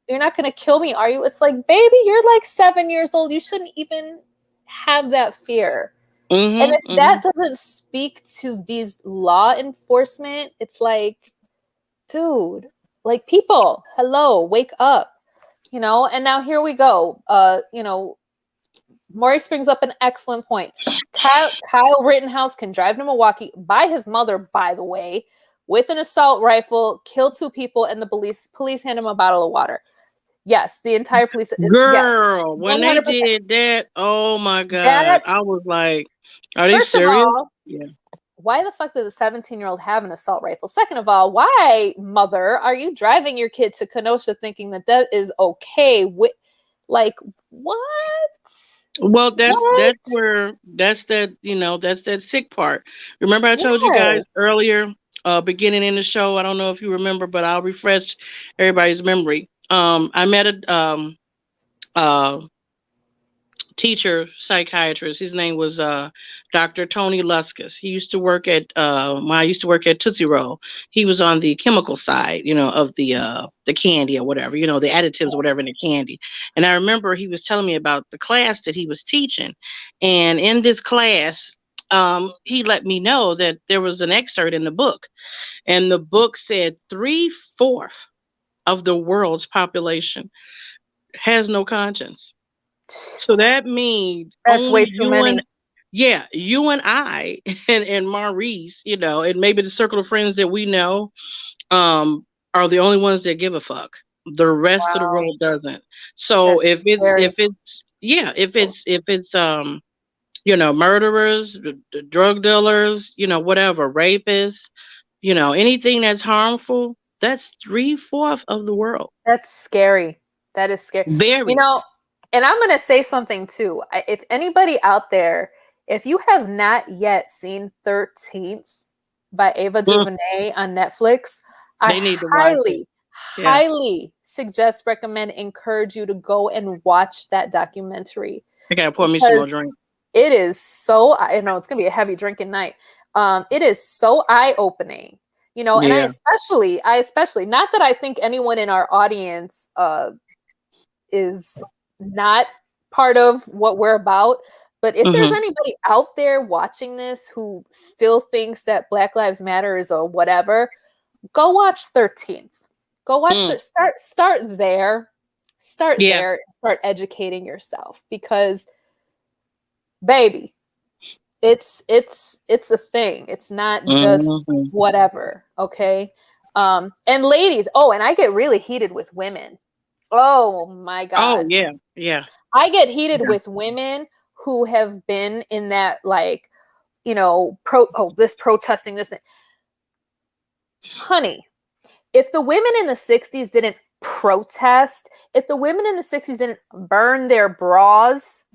[SPEAKER 2] "You're not going to kill me, are you?" It's like, baby, you're like 7 years old. You shouldn't even have that fear. And
[SPEAKER 1] Mm-hmm.
[SPEAKER 2] if
[SPEAKER 1] Mm-hmm.
[SPEAKER 2] that doesn't speak to these law enforcement, it's like, dude, like, people, hello, wake up, And now here we go. Maurice brings up an excellent point. Kyle Rittenhouse can drive to Milwaukee by his mother, by the way, with an assault rifle, kill 2 people, and the police hand him a bottle of water. Yes, the entire police. Yes,
[SPEAKER 1] Girl, when they
[SPEAKER 2] 100%.
[SPEAKER 1] did that, oh my God,
[SPEAKER 2] That,
[SPEAKER 1] I was like, are they
[SPEAKER 2] first of
[SPEAKER 1] serious?
[SPEAKER 2] all,
[SPEAKER 1] Yeah.
[SPEAKER 2] why the fuck does a 17-year-old have an assault rifle? Second of all, why, mother, are you driving your kid to Kenosha thinking that is okay? Like, what?
[SPEAKER 1] Well, that's
[SPEAKER 2] What?
[SPEAKER 1] that's where that's that sick part. Remember, I told you guys
[SPEAKER 2] Yes.
[SPEAKER 1] earlier, beginning in the show. I don't know if you remember, but I'll refresh everybody's memory. I met a uh teacher psychiatrist. His name was Dr. Tony Luskus. He used to work at when I used to work at Tootsie Roll. He was on the chemical side, of the candy or whatever, the additives or whatever in the candy. And I remember he was telling me about the class that he was teaching. And in this class, he let me know that there was an excerpt in the book. And the book said 3/4 of the world's population has no conscience. So that means
[SPEAKER 2] That's
[SPEAKER 1] only
[SPEAKER 2] way too
[SPEAKER 1] you and
[SPEAKER 2] many.
[SPEAKER 1] yeah, you and I and Maurice, and maybe the circle of friends that we know, are the only ones that give a fuck. The rest of the
[SPEAKER 2] Wow.
[SPEAKER 1] world doesn't. So
[SPEAKER 2] That's
[SPEAKER 1] if
[SPEAKER 2] scary.
[SPEAKER 1] it's yeah, if it's murderers, the drug dealers, whatever, rapists, anything that's harmful, that's 3/4 of the world.
[SPEAKER 2] That's scary. That is scary. You
[SPEAKER 1] Very.
[SPEAKER 2] know, and I'm going to say something too. If anybody out there, if you have not yet seen 13th by Ava
[SPEAKER 1] Mm,
[SPEAKER 2] DuVernay on Netflix, I
[SPEAKER 1] they need to watch it.
[SPEAKER 2] highly,
[SPEAKER 1] Yeah.
[SPEAKER 2] highly suggest, recommend, encourage you to go and watch that documentary
[SPEAKER 1] I gotta pour me some more
[SPEAKER 2] because
[SPEAKER 1] drink.
[SPEAKER 2] it is so, I know it's going to be a heavy drinking night. It is so eye-opening, and
[SPEAKER 1] Yeah.
[SPEAKER 2] I especially, not that I think anyone in our audience is not part of what we're about, but if there's
[SPEAKER 1] Hmm.
[SPEAKER 2] anybody out there watching this who still thinks that Black Lives Matter is a whatever, go watch 13th. Go watch
[SPEAKER 1] Mm.
[SPEAKER 2] start there. Start there, start educating yourself, because baby, it's a thing. It's not just whatever. Okay. And ladies, and I get really heated with women. Oh my God.
[SPEAKER 1] Oh yeah.
[SPEAKER 2] I get heated with women who have been in that, like, this protesting this. Honey, if the women in the 60s didn't protest, if the women in the 60s didn't burn their bras,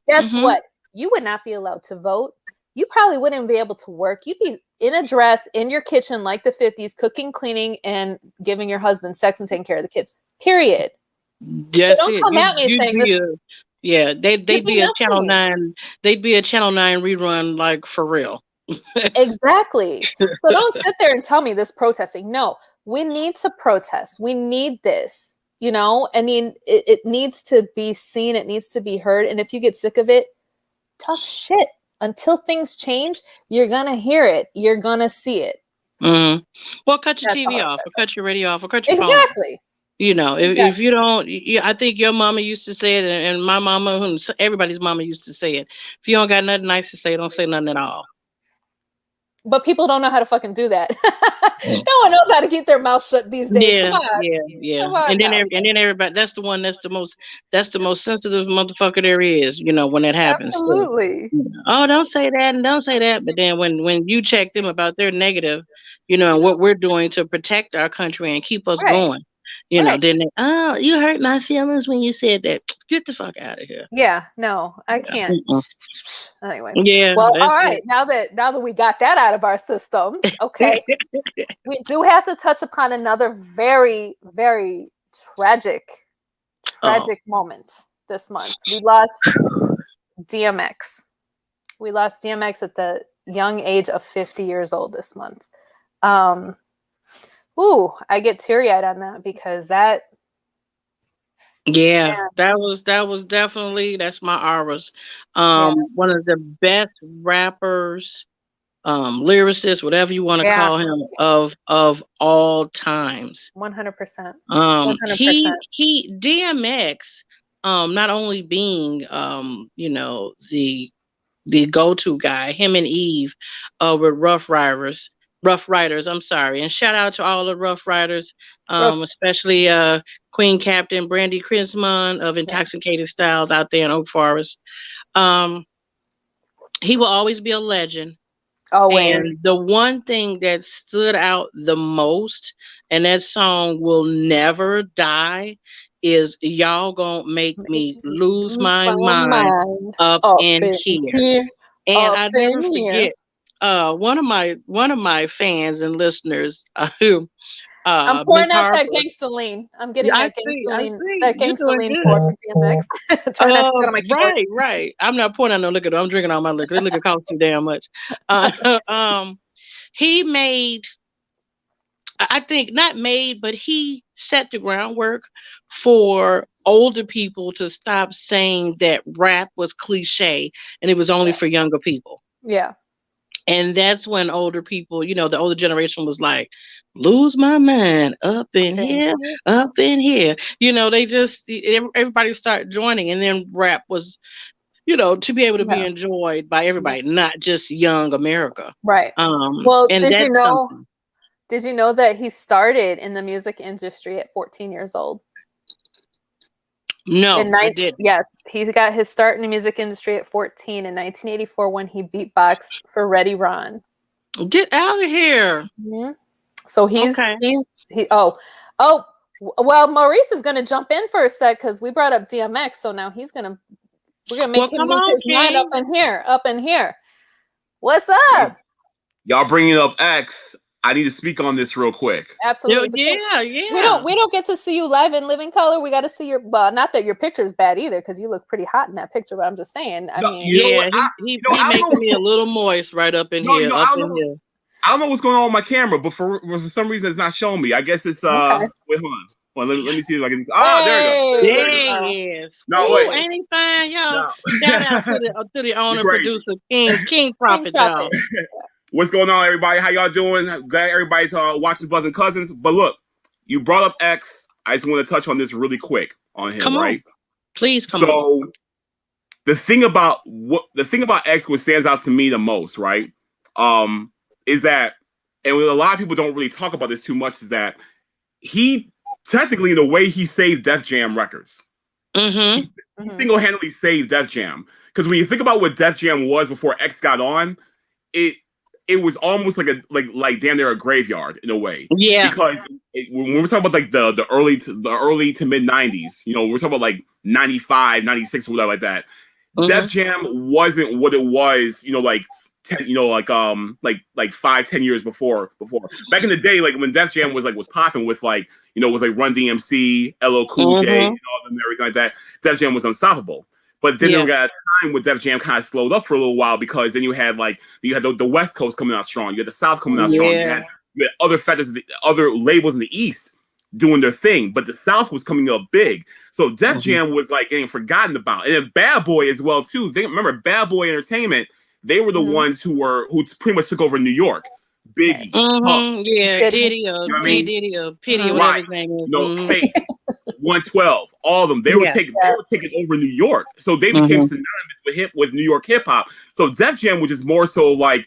[SPEAKER 2] guess what? You would not be allowed to vote. You probably wouldn't be able to work. You'd be in a dress in your kitchen like the 50s, cooking, cleaning, and giving your husband sex and taking care of the kids. Period.
[SPEAKER 1] Yes,
[SPEAKER 2] so don't come at me saying this.
[SPEAKER 1] They'd be a Channel 9. They'd be a Channel 9 rerun, like, for real.
[SPEAKER 2] Exactly. So don't sit there and tell me this protesting. No, we need to protest. We need this. I mean, it needs to be seen. It needs to be heard. And if you get sick of it, tough shit. Until things change, you're gonna hear it. You're gonna see it.
[SPEAKER 1] Well, cut your TV off, or cut your radio off, or cut your phone.
[SPEAKER 2] Exactly.
[SPEAKER 1] If you don't, I think your mama used to say it, and my mama, everybody's mama used to say it. If you don't got nothing nice to say, don't say nothing at all.
[SPEAKER 2] But people don't know how to fucking do that. No one knows how to keep their mouth shut these days. Come on.
[SPEAKER 1] Yeah. And then everybody, that's the most sensitive motherfucker there is, when that happens.
[SPEAKER 2] Absolutely.
[SPEAKER 1] So, don't say that and don't say that. But then when you check them about their negative, and what we're doing to protect our country and keep us going, then they, you hurt my feelings when you said that. Get the fuck out of here.
[SPEAKER 2] Yeah, no, I can't. Anyway.
[SPEAKER 1] Yeah.
[SPEAKER 2] Well, all right. Now that we got that out of our system, okay, we do have to touch upon another very, very tragic moment this month. We lost DMX. We lost DMX at the young age of 50 years old this month. I get teary-eyed on that, because that.
[SPEAKER 1] Yeah, that was definitely, that's my auras. One of the best rappers, lyricists, whatever you want to call him, of all times.
[SPEAKER 2] 100%.
[SPEAKER 1] He DMX, not only being the go-to guy, him and Eve with Rough Riders, and shout out to all the Rough Riders, especially Queen Captain Brandy Crismon of Intoxicated Styles out there in Oak Forest. He will always be a legend.
[SPEAKER 2] Always.
[SPEAKER 1] And the one thing that stood out the most, and that song will never die, is Y'all Gonna Make Me Lose My Mind Up in Here. And I never forget, one of my fans and listeners who
[SPEAKER 2] I'm pouring out that gangsta lean. I'm getting that gangsta lean pour for DMX. Trying not to sit on my keyboard.
[SPEAKER 1] Right. I'm not pouring out no liquor. I'm drinking all my liquor. That liquor costs too damn much. He made, I think, not made, but he set the groundwork for older people to stop saying that rap was cliche and it was only for younger people.
[SPEAKER 2] Yeah. And
[SPEAKER 1] that's when older people, the older generation was like, lose my mind up in here. They just, everybody started joining, and then rap was, to be able to be enjoyed by everybody, not just young America.
[SPEAKER 2] Right. Well, did you know that he started in the music industry at 14 years old?
[SPEAKER 1] No, I didn't.
[SPEAKER 2] Yes, he got his start in the music industry at 14 in 1984 when he beatboxed for Ready Ron.
[SPEAKER 1] Get out of here.
[SPEAKER 2] Mm-hmm. So well, Maurice is going to jump in for a sec because we brought up DMX, so now we're going to make him lose his mind up in here. What's up?
[SPEAKER 3] Y'all bringing up X. I need to speak on this real quick.
[SPEAKER 2] Absolutely.
[SPEAKER 1] Yeah.
[SPEAKER 2] We don't get to see you live in living color. We got to see not that your picture is bad either, because you look pretty hot in that picture. But I'm just saying.
[SPEAKER 1] He making me a little moist right up in here. I
[SPEAKER 3] don't know what's going on with my camera, but for some reason it's not showing me. I guess it's Wait, hold on. Well, let me see if I can. There you
[SPEAKER 1] go. Yes. No, wait. Ain't he fine, y'all? Shout out to the owner, producer, King Prophet, y'all.
[SPEAKER 3] What's going on, everybody? How y'all doing? Glad everybody's watching Buzzin Cuzzins. But look, you brought up X. I just want to touch on this really quick. on him,
[SPEAKER 1] Come on.
[SPEAKER 3] right?
[SPEAKER 1] Please come on.
[SPEAKER 3] So the thing about X, what stands out to me the most, right, is that, and a lot of people don't really talk about this too much, is that he technically, the way he saved Def Jam records, he single-handedly saved Def Jam. Because when you think about what Def Jam was before X got on, it was almost like damn near a graveyard in a way.
[SPEAKER 1] Yeah.
[SPEAKER 3] Because when we're talking about like the early to mid 90s, you know, we're talking about like 95, 96, or whatever like that. Def Jam wasn't what it was, you know, like 10, you know, like 5-10 years before. Back in the day, like when Def Jam was popping with like, you know, was like Run DMC, LL Cool J, and all them, everything like that. Def Jam was unstoppable. But then there got a time where Def Jam kind of slowed up for a little while, because then you had the West Coast coming out strong, you had the South coming out strong, you had other factors, other labels in the East doing their thing, but the South was coming up big. So Def Jam was like getting forgotten about, and then Bad Boy as well too. Remember Bad Boy Entertainment? They were the ones who pretty much took over New York. Biggie,
[SPEAKER 1] Diddy, Diddy, Pity, whatever his name is.
[SPEAKER 3] No, Faith, 112, all of them. They were taking over New York, so they became synonymous with New York hip hop. So Def Jam was just more so like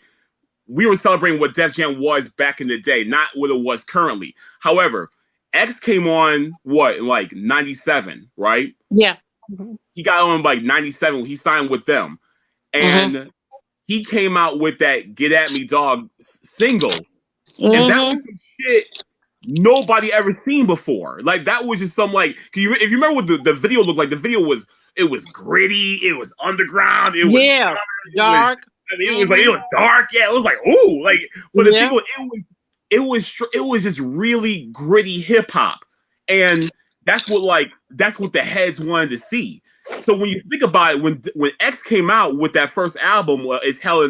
[SPEAKER 3] we were celebrating what Def Jam was back in the day, not what it was currently. However, X came on in like 97, right?
[SPEAKER 1] Yeah.
[SPEAKER 3] He got on like 97 when he signed with them, and he came out with that "Get at Me, Dog" single, and that was some shit nobody ever seen before. Like that was just some like, if you remember what the video looked like, the video was gritty, it was underground, it was
[SPEAKER 1] dark.
[SPEAKER 3] It was dark. Yeah, it was like ooh, like, but the people, it was just really gritty hip hop, and that's what the heads wanted to see. So when you think about it, when X came out with that first album, It's Hell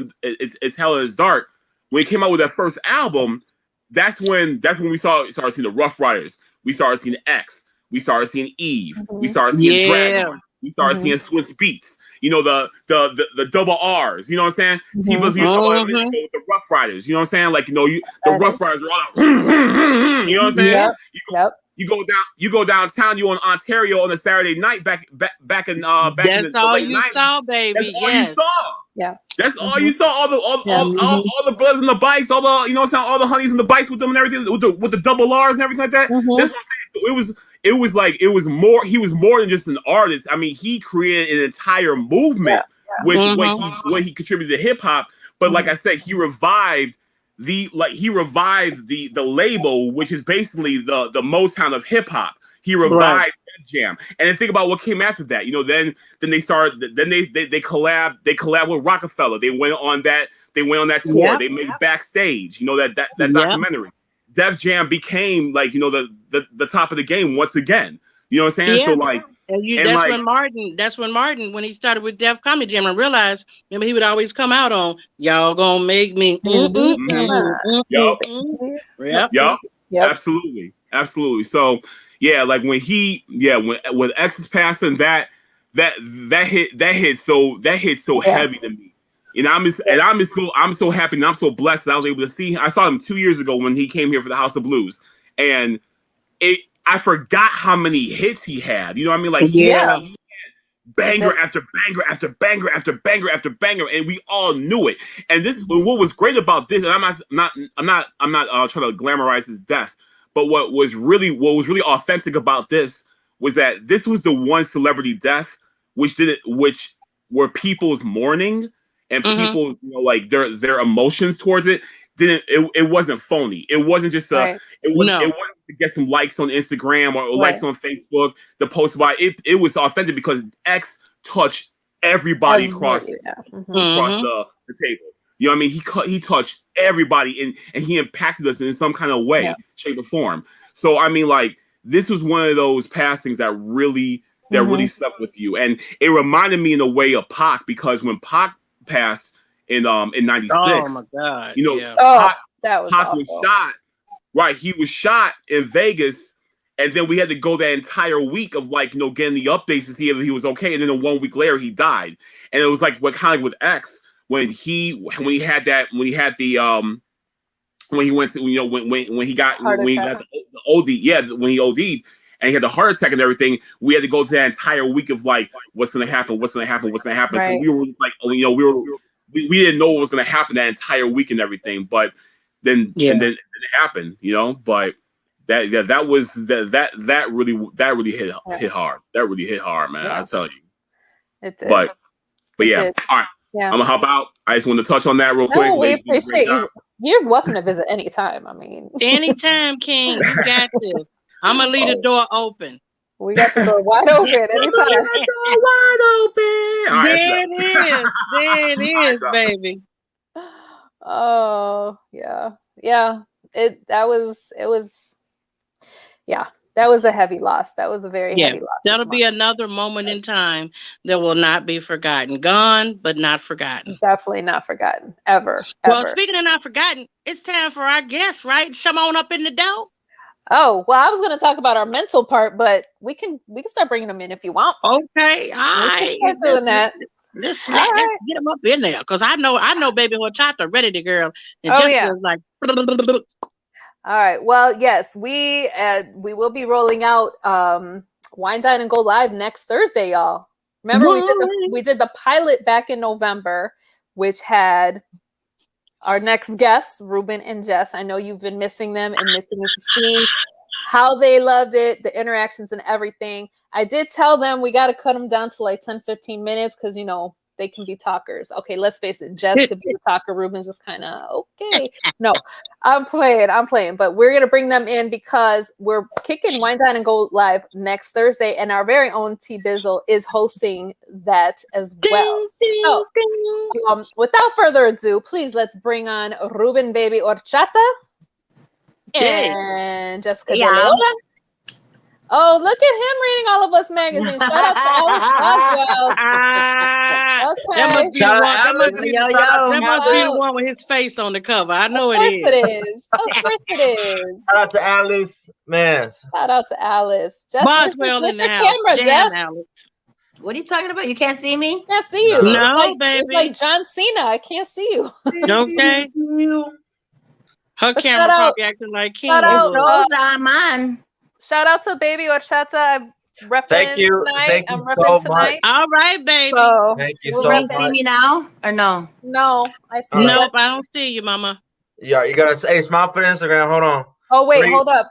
[SPEAKER 3] Is Dark. When he came out with that first album, that's when we started seeing the Rough Riders. We started seeing X. We started seeing Eve. We started seeing Dragon. We started seeing Swiss Beats. You know, the double R's. You know what I'm saying? He was the Rough Riders. You know what I'm saying? Like, you know, the Rough Riders are all like, you know what I'm saying? You go downtown. You on Ontario on a Saturday night back in
[SPEAKER 1] That's
[SPEAKER 3] in the
[SPEAKER 1] all
[SPEAKER 3] late
[SPEAKER 1] you
[SPEAKER 3] 90s.
[SPEAKER 1] saw, baby.
[SPEAKER 3] That's all you saw.
[SPEAKER 2] Yeah.
[SPEAKER 3] That's all you saw. All the brothers on the bikes, all the, you know what I'm saying, all the honeys on the bikes with them and everything, with the double R's and everything like that. That's what I'm saying. It was more. He was more than just an artist. I mean, he created an entire movement with what he contributed to hip hop. But like I said, he revived the label, which is basically the Motown of hip hop. He revived Def Jam, and then think about what came after that. You know, then they started. Then they collabed with Rockefeller. They went on that tour.
[SPEAKER 1] Yep.
[SPEAKER 3] They made Backstage. You know, that documentary. Def Jam became, like, you know, the top of the game once again. You know what I'm saying?
[SPEAKER 1] Yeah.
[SPEAKER 3] So like,
[SPEAKER 1] that's when Martin, when he started with Def Comedy Jam, and realized, remember, he would always come out on "Y'all gonna make me."
[SPEAKER 3] Yep. Absolutely. So yeah, like when X is passing, that hit so heavy to me. And I'm so happy and I'm so blessed that I was able to see. I saw him 2 years ago when he came here for the House of Blues, and I forgot how many hits he had. You know what I mean? Like he had banger after banger after banger after banger after banger, and we all knew it. And this, what was great about this, and I'm not trying to glamorize his death, but what was really authentic about this was that this was the one celebrity death which were people's mourning. And people, you know, like their emotions towards it it wasn't phony. It wasn't just it wasn't to get some likes on Instagram or likes on Facebook. The post about it was authentic because X touched everybody across the table. You know what I mean? He touched everybody and he impacted us in some kind of way, shape, or form. So I mean, like, this was one of those passings that really stuck with you, and it reminded me in a way of Pac, because when Pac passed in '96.
[SPEAKER 1] Oh my God!
[SPEAKER 3] You know,
[SPEAKER 2] that was
[SPEAKER 3] Pac
[SPEAKER 2] awful.
[SPEAKER 3] was shot. Right, he was shot in Vegas, and then we had to go that entire week of, like, you know, getting the updates to see if he was okay. And then 1 week later, he died. And it was like what kind of with X when he got the OD, when he OD'd, and he had the heart attack and everything, we had to go through that entire week of like, what's going to happen? What's going to happen? What's going to happen?
[SPEAKER 2] Right.
[SPEAKER 3] So we were like, we didn't know what was going to happen that entire week and everything, but then and then it happened, but that really hit hard. That really hit hard, man. I tell you.
[SPEAKER 2] It did.
[SPEAKER 3] But yeah. All right.
[SPEAKER 2] Yeah.
[SPEAKER 3] I'm gonna hop out. I just want to touch on that real quick.
[SPEAKER 2] We appreciate you. You're welcome to visit anytime. I mean,
[SPEAKER 1] anytime, King. You got to. I'm gonna leave the door open.
[SPEAKER 2] We got the door wide open anytime.
[SPEAKER 3] Wide open.
[SPEAKER 1] There it is, baby.
[SPEAKER 2] Oh yeah. That was a heavy loss. That was a very heavy loss.
[SPEAKER 1] That'll be another moment in time that will not be forgotten. Gone, but not forgotten.
[SPEAKER 2] Definitely not forgotten. Ever.
[SPEAKER 1] Well, speaking of not forgotten, it's time for our guest, right? Come on up in the door.
[SPEAKER 2] Oh, well, I was going to talk about our mental part, but we can start bringing them in if you want.
[SPEAKER 1] Okay, all right.
[SPEAKER 2] Start doing that.
[SPEAKER 1] Let's get them up in there, because I know baby horchata ready to girl. And Jessica's like
[SPEAKER 2] all right. Well, yes, we will be rolling out Wine Dine and Go Live next Thursday, y'all. Remember we did the pilot back in November, which had our next guests, Ruben and Jess. I know you've been missing them and missing to see how they loved it, the interactions and everything. I did tell them we got to cut them down to like 10, 15 minutes because, they can be talkers. Okay, let's face it. Jess could be a talker. Ruben's just kind of okay. No, I'm playing. But we're going to bring them in because we're kicking Wine Dine and Go Live next Thursday. And our very own T Bizzle is hosting that as well. So without further ado, please let's bring on Ruben Baby Horchata and Jessica De Leon. Oh, look at him reading all of us magazines. Shout out to Alice Boswell. Okay.
[SPEAKER 1] That must be the one with his face on the cover. I know it is.
[SPEAKER 2] Of course it is.
[SPEAKER 4] Shout out to Alice, man.
[SPEAKER 2] Shout out to Alice.
[SPEAKER 1] Boswell in the house.
[SPEAKER 2] Camera, Jess.
[SPEAKER 5] What are you talking about? You can't see me?
[SPEAKER 2] Can't see you.
[SPEAKER 1] No, baby.
[SPEAKER 2] It's like John Cena. I can't see you.
[SPEAKER 1] Okay. Her camera probably acting like King.
[SPEAKER 2] Shout out,
[SPEAKER 5] on mine.
[SPEAKER 2] Shout out to Baby Horchata. I'm repping
[SPEAKER 4] Thank you.
[SPEAKER 2] tonight.
[SPEAKER 4] Thank
[SPEAKER 2] I'm
[SPEAKER 4] you
[SPEAKER 2] repping
[SPEAKER 4] so
[SPEAKER 2] tonight.
[SPEAKER 1] All right, baby.
[SPEAKER 2] So,
[SPEAKER 4] thank you so
[SPEAKER 5] much.
[SPEAKER 4] much.
[SPEAKER 5] See me now or no?
[SPEAKER 2] No, I see.
[SPEAKER 1] Nope, I don't see you, Mama.
[SPEAKER 4] Yeah, you gotta say smile for the Instagram. Hold on.
[SPEAKER 2] Oh wait, hold up.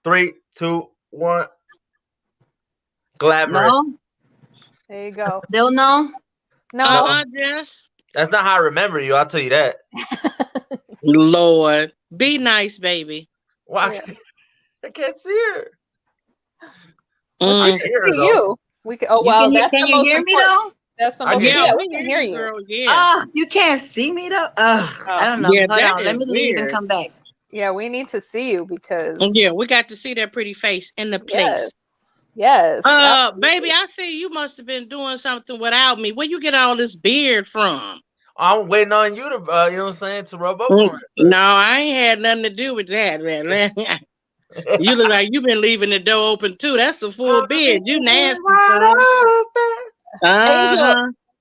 [SPEAKER 4] 3, 2, 1. Glamorous.
[SPEAKER 5] No.
[SPEAKER 2] There you go.
[SPEAKER 5] Still no.
[SPEAKER 2] No.
[SPEAKER 1] Jess.
[SPEAKER 4] That's not how I remember you. I'll tell you that.
[SPEAKER 1] Lord, be nice, baby.
[SPEAKER 4] Why? Yeah. I can't see her.
[SPEAKER 2] Well, she can see you. We can. Oh wow,
[SPEAKER 5] can you hear me though?
[SPEAKER 2] That's the most. Yeah, we can hear you.
[SPEAKER 1] Girl, yeah.
[SPEAKER 5] You can't see me though. I don't know.
[SPEAKER 1] Yeah,
[SPEAKER 5] hold on. Let me leave and come back.
[SPEAKER 2] Yeah, we need to see you because.
[SPEAKER 1] Yeah, we got to see that pretty face in the place.
[SPEAKER 2] Yes.
[SPEAKER 1] Baby, I see you must have been doing something without me. Where you get all this beard from?
[SPEAKER 4] I'm waiting on you to, you know what I'm saying, to rub up on it.
[SPEAKER 1] No, I ain't had nothing to do with that, man. You look like you've been leaving the door open too. That's a full beard. You nasty.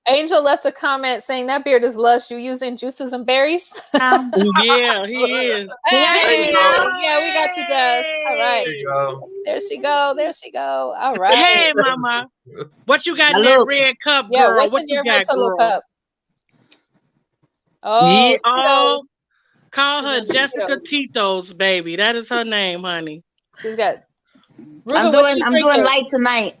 [SPEAKER 2] Angel left a comment saying that beard is lush. You using juices and berries?
[SPEAKER 1] Yeah, he is.
[SPEAKER 2] Yeah, we got you, Jess. All right. There she go. All right.
[SPEAKER 1] Hey, Mama. What you got in that red cup, girl?
[SPEAKER 2] Yeah, what's
[SPEAKER 1] what
[SPEAKER 2] in your
[SPEAKER 1] got,
[SPEAKER 2] little cup?
[SPEAKER 1] Oh, call her Jessica Tito's, baby. That is her name, honey.
[SPEAKER 2] She's got.
[SPEAKER 5] I'm doing light tonight.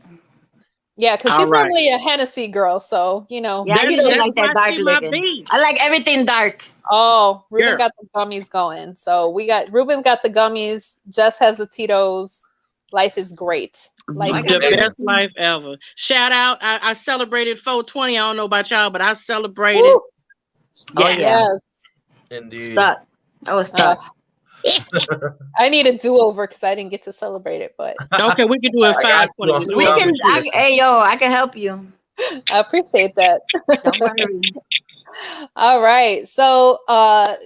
[SPEAKER 2] Yeah, because she's normally a Hennessy girl, so
[SPEAKER 5] Yeah, I usually like that dark liquor. I like everything dark.
[SPEAKER 2] Oh, Ruben got the gummies going. So Ruben got the gummies. Jess has the Tito's. Life is great.
[SPEAKER 1] The best life ever. Shout out! I celebrated 420. I don't know about y'all, but I celebrated.
[SPEAKER 2] Woo.
[SPEAKER 5] Yes.
[SPEAKER 4] Indeed.
[SPEAKER 5] Stuck. I was stuck.
[SPEAKER 2] I need a do-over because I didn't get to celebrate it, but
[SPEAKER 1] okay, we can do it 520.
[SPEAKER 5] We can. I can help you.
[SPEAKER 2] I appreciate that.
[SPEAKER 5] Don't worry.
[SPEAKER 2] All right, so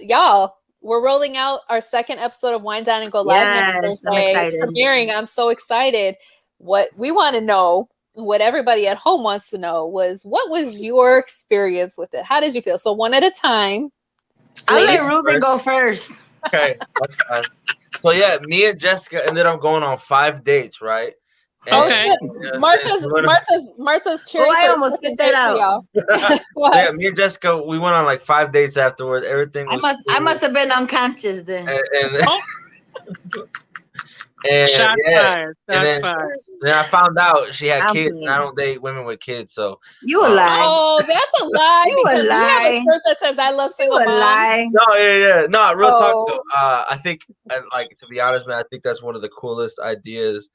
[SPEAKER 2] y'all, we're rolling out our second episode of Wine Dine and Go Live next Thursday. It's premiering. I'm so excited. What we want to know, what everybody at home wants to know, was what was your experience with it? How did you feel? So one at a time.
[SPEAKER 5] I'll let Ruben go first.
[SPEAKER 4] Okay, that's fine. So yeah, me and Jessica ended up going on 5 dates, right?
[SPEAKER 2] Oh shit! Martha's cheering.
[SPEAKER 5] I almost spit that out.
[SPEAKER 4] Yeah, me and Jessica, we went on like 5 dates afterwards. Everything was
[SPEAKER 5] I must have been unconscious then.
[SPEAKER 4] And
[SPEAKER 1] Shots fired.
[SPEAKER 4] Then I found out she had kids, and I don't date women with kids. So
[SPEAKER 5] you a lie.
[SPEAKER 2] Oh, that's a lie. Because you have a shirt that says "I love single moms."
[SPEAKER 5] Lie.
[SPEAKER 4] No, real talk though. I think, like, to be honest, man, I think that's one of the coolest ideas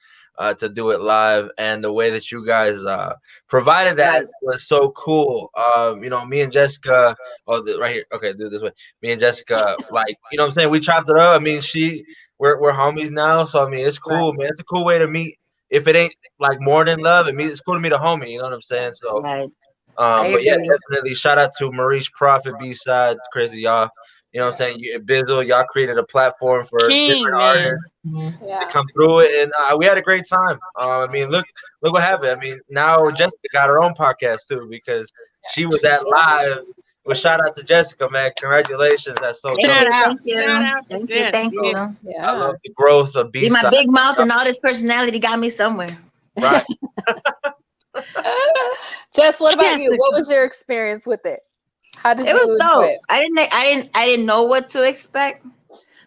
[SPEAKER 4] to do it live, and the way that you guys provided that was so cool. You know, me and Jessica. Right here. Okay, do it this way. Me and Jessica, like, you know what I'm saying? We chopped it up. I mean, we're homies now, so I mean, it's cool, man. It's a cool way to meet. If it ain't like more than love, it's cool to meet a homie. You know what I'm saying? So, but yeah, definitely shout out to Maurice Prophet, B-Side, Crazy, y'all. You know what I'm saying? Bizzle, y'all created a platform for different artists to come through it, and we had a great time. I mean, look what happened. I mean, now Jessica got her own podcast too because she was at live. Well, shout out to Jessica, man. Congratulations. That's so
[SPEAKER 5] Thank
[SPEAKER 4] dope.
[SPEAKER 5] you. Thank you.
[SPEAKER 2] Yeah.
[SPEAKER 4] I love the growth of B-Side.
[SPEAKER 5] My big mouth and all this personality got me somewhere.
[SPEAKER 4] Right.
[SPEAKER 2] Jess, what about you? What was your experience with it? How did
[SPEAKER 5] it was dope.
[SPEAKER 2] It?
[SPEAKER 5] I didn't know what to expect,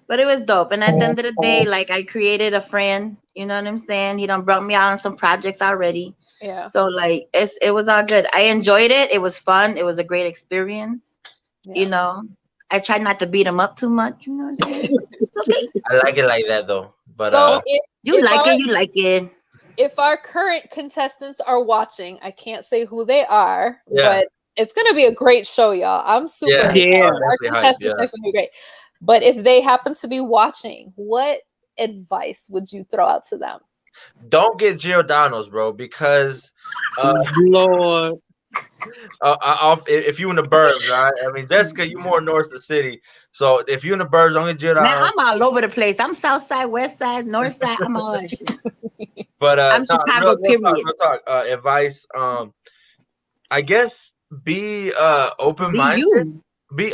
[SPEAKER 5] but it was dope. And at the end of the day, like, I created a friend. You know what I'm saying? He done brought me out on some projects already.
[SPEAKER 2] Yeah.
[SPEAKER 5] So like it was all good. I enjoyed it. It was fun. It was a great experience. Yeah. You know, I tried not to beat him up too much. You know what I'm saying? Okay.
[SPEAKER 4] I like it like that though. But
[SPEAKER 2] so
[SPEAKER 5] you like it.
[SPEAKER 2] If our current contestants are watching, I can't say who they are, but it's gonna be a great show, y'all. I'm super excited. Our contestants are gonna be great. But if they happen to be watching, what advice would you throw out to them?
[SPEAKER 4] Don't get Giordano's, bro, because
[SPEAKER 1] Lord.
[SPEAKER 4] If you in the burbs, right? I mean, Jessica, you more north of the city, so if you in the burbs, don't get Giordano's.
[SPEAKER 5] Man, I'm all over the place. I'm south side, west side, north side. I'm all that shit.
[SPEAKER 4] But
[SPEAKER 5] I'm Chicago.
[SPEAKER 4] Real talk. Advice. I guess be open-minded. Be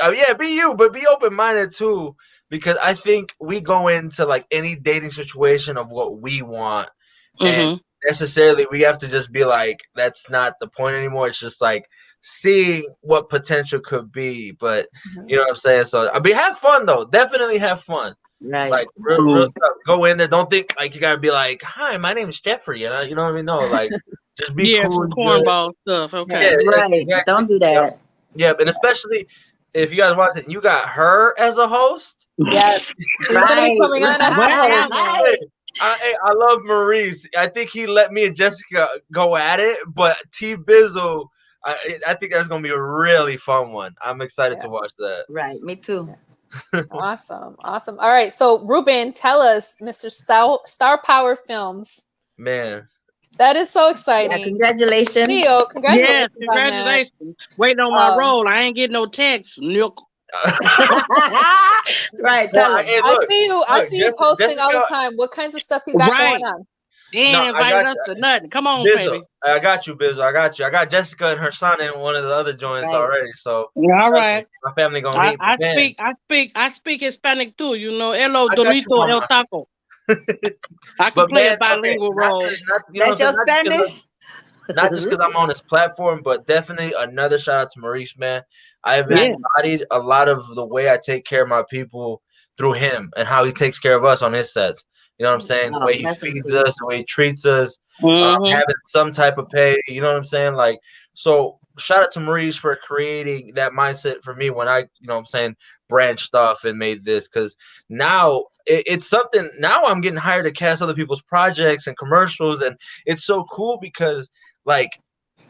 [SPEAKER 4] you, but be open-minded too, because I think we go into like any dating situation of what we want, and necessarily we have to just be like, that's not the point anymore. It's just like seeing what potential could be. But you know what I'm saying? So I mean, have fun though. Definitely have fun.
[SPEAKER 5] Right.
[SPEAKER 4] Like real stuff. Go in there. Don't think like you gotta be like, hi, my name is Jeffrey. You know what I mean? No, like just be cool.
[SPEAKER 1] Some cornball stuff. Okay.
[SPEAKER 5] Yeah, right. Exactly. Don't do that.
[SPEAKER 4] Yeah, and especially if you guys watch it, you got her as a host.
[SPEAKER 2] Yes. She's gonna be coming on as a host.
[SPEAKER 4] I love Maurice. I think he let me and Jessica go at it, but T Bizzle, I think that's gonna be a really fun one. I'm excited to watch that.
[SPEAKER 5] Right, me too.
[SPEAKER 2] Awesome. All right, so Ruben, tell us, Mr. Star Power Films.
[SPEAKER 4] Man,
[SPEAKER 2] that is so exciting!
[SPEAKER 5] Yeah, congratulations,
[SPEAKER 2] Leo. Congratulations!
[SPEAKER 1] Yes, congratulations! Waiting on my role. I ain't getting no text. Nope.
[SPEAKER 5] Right.
[SPEAKER 2] I see you posting Jessica, all the time. What kinds of stuff you got going on?
[SPEAKER 1] Ain't invited us to nothing. Come on, baby.
[SPEAKER 4] I got you, Bizzle. I got Jessica and her son in one of the other joints already. So
[SPEAKER 1] all right,
[SPEAKER 4] my family gonna meet.
[SPEAKER 1] I speak Hispanic too. You know, hello, Dorito, el taco. I can play a bilingual role.
[SPEAKER 5] That's your Spanish.
[SPEAKER 4] Not just because I'm on this platform, but definitely another shout out to Maurice, man. I've embodied a lot of the way I take care of my people through him and how he takes care of us on his sets. You know what I'm saying? The way he feeds us, the way he treats us, having some type of pay. You know what I'm saying? Like, so shout out to Maurice for creating that mindset for me when I, you know what I'm saying, branched off and made this. Because now it's something, now I'm getting hired to cast other people's projects and commercials. And it's so cool because, like,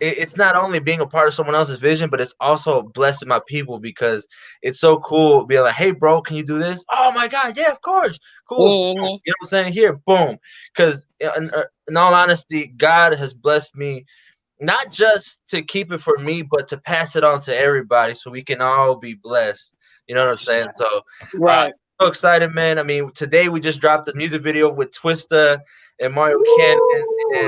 [SPEAKER 4] it's not only being a part of someone else's vision, but it's also blessing my people because it's so cool being like, hey, bro, can you do this? Oh, my God. Yeah, of course. Cool. You know what I'm saying? Here, boom. Because in all honesty, God has blessed me not just to keep it for me, but to pass it on to everybody so we can all be blessed. You know what I'm saying? So, so excited, man. I mean, today we just dropped the music video with Twista and Mario Cannon.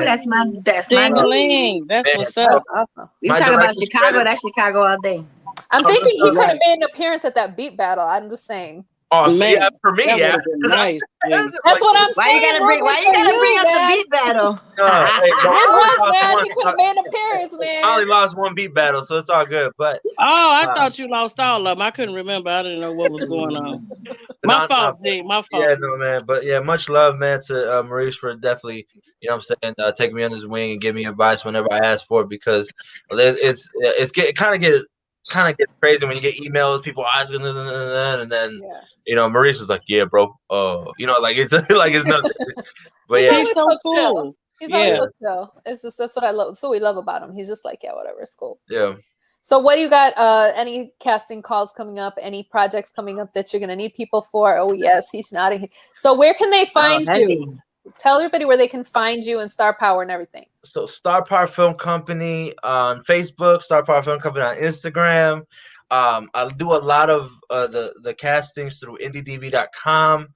[SPEAKER 5] That's my
[SPEAKER 1] That's what's up.
[SPEAKER 2] That's awesome.
[SPEAKER 5] You talk about Chicago, that's Chicago all day.
[SPEAKER 2] I'm thinking he could have made an appearance at that beat battle. I'm just saying.
[SPEAKER 4] Oh
[SPEAKER 1] Man,
[SPEAKER 4] yeah, for me,
[SPEAKER 1] that
[SPEAKER 4] yeah.
[SPEAKER 1] would've been nice. Yeah.
[SPEAKER 2] That's what I'm
[SPEAKER 5] Why
[SPEAKER 2] saying.
[SPEAKER 5] you gotta bring? Why you gotta bring up the beat battle?
[SPEAKER 4] Hey, bro,
[SPEAKER 2] It
[SPEAKER 4] I only
[SPEAKER 2] was,
[SPEAKER 4] lost
[SPEAKER 2] man.
[SPEAKER 4] one.
[SPEAKER 2] He could have made an appearance, man.
[SPEAKER 4] I only lost one beat battle, so it's all good. But
[SPEAKER 1] Oh, I thought you lost all of them. I couldn't remember. I didn't know what was going on. My fault, G. My fault.
[SPEAKER 4] Yeah, no, man. But yeah, much love, man, to Maurice for definitely, you know what I'm saying, taking me under his wing and give me advice whenever I ask for it, because it kind of gets crazy when you get emails, people asking, and then Maurice is like, yeah, bro, you know, like it's like it's nothing. But
[SPEAKER 2] He's
[SPEAKER 4] yeah,
[SPEAKER 2] always so
[SPEAKER 1] cool.
[SPEAKER 2] chill. He's always so chill. It's just that's what I love. That's what we love about him. He's just like, yeah, whatever, it's cool.
[SPEAKER 4] Yeah.
[SPEAKER 2] So what do you got? Any casting calls coming up? Any projects coming up that you're gonna need people for? Oh yes, he's nodding. So where can they find you? Tell everybody where they can find you and Star Power and everything.
[SPEAKER 4] So Star Power Film Company on Facebook, Star Power Film Company on Instagram. I do a lot of the castings through IndieDB.com.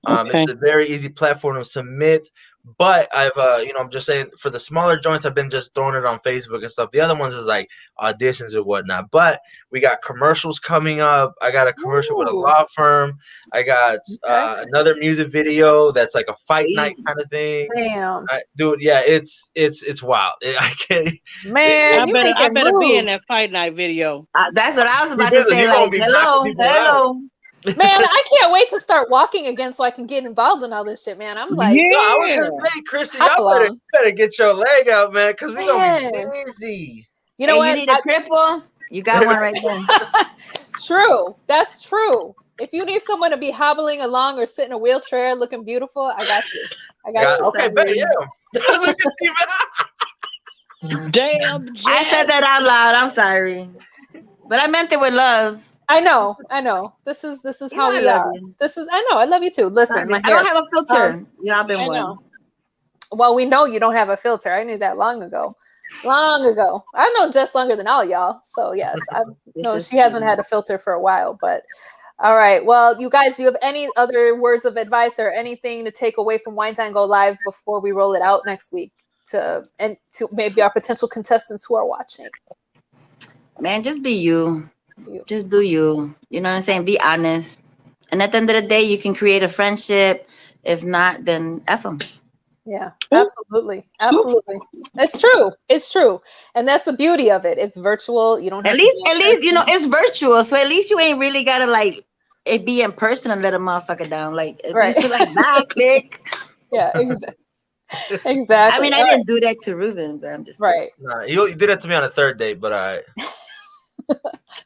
[SPEAKER 4] It's a very easy platform to submit. But I've I'm just saying, for the smaller joints, I've been just throwing it on Facebook and stuff. The other ones is like auditions or whatnot. But we got commercials coming up. I got a commercial with a law firm. I got another music video that's like a fight night kind of thing.
[SPEAKER 2] Damn,
[SPEAKER 4] dude, yeah, it's wild. I can't.
[SPEAKER 2] Man,
[SPEAKER 1] I better be in that fight night video.
[SPEAKER 5] That's what I was about to say. Like, hello.
[SPEAKER 2] Man, I can't wait to start walking again so I can get involved in all this shit, man. I'm like,
[SPEAKER 4] I was gonna say, Chrissy, y'all better get your leg out, man, because we're gonna be busy.
[SPEAKER 2] You know what?
[SPEAKER 5] You need a cripple? You got one right there.
[SPEAKER 2] True. That's true. If you need someone to be hobbling along or sit in a wheelchair looking beautiful, I got you. I got you.
[SPEAKER 4] Okay, bet, yeah.
[SPEAKER 1] Damn,
[SPEAKER 5] I said that out loud. I'm sorry, but I meant it with love.
[SPEAKER 2] I know. This is how we are. I know. I love you too. Listen,
[SPEAKER 5] I don't have a filter. Y'all been one.
[SPEAKER 2] Well, we know you don't have a filter. I knew that long ago. I've known Jess longer than all y'all. So yes, I know she hasn't had a filter for a while. But all right. Well, you guys, do you have any other words of advice or anything to take away from Wine Time Go Live before we roll it out next week to maybe our potential contestants who are watching?
[SPEAKER 5] Man, just be you. Just do you. You know what I'm saying? Be honest. And at the end of the day, you can create a friendship. If not, then F them.
[SPEAKER 2] Yeah, absolutely. It's true. And that's the beauty of it. It's virtual. You don't have
[SPEAKER 5] at least it's virtual. So at least you ain't really gotta like it be in person and let a motherfucker down. Like at least you like click.
[SPEAKER 2] Yeah, exactly.
[SPEAKER 5] I mean, I didn't do that to Ruben, but I'm just
[SPEAKER 2] right.
[SPEAKER 4] Nah, you did that to me on a third date, but all right.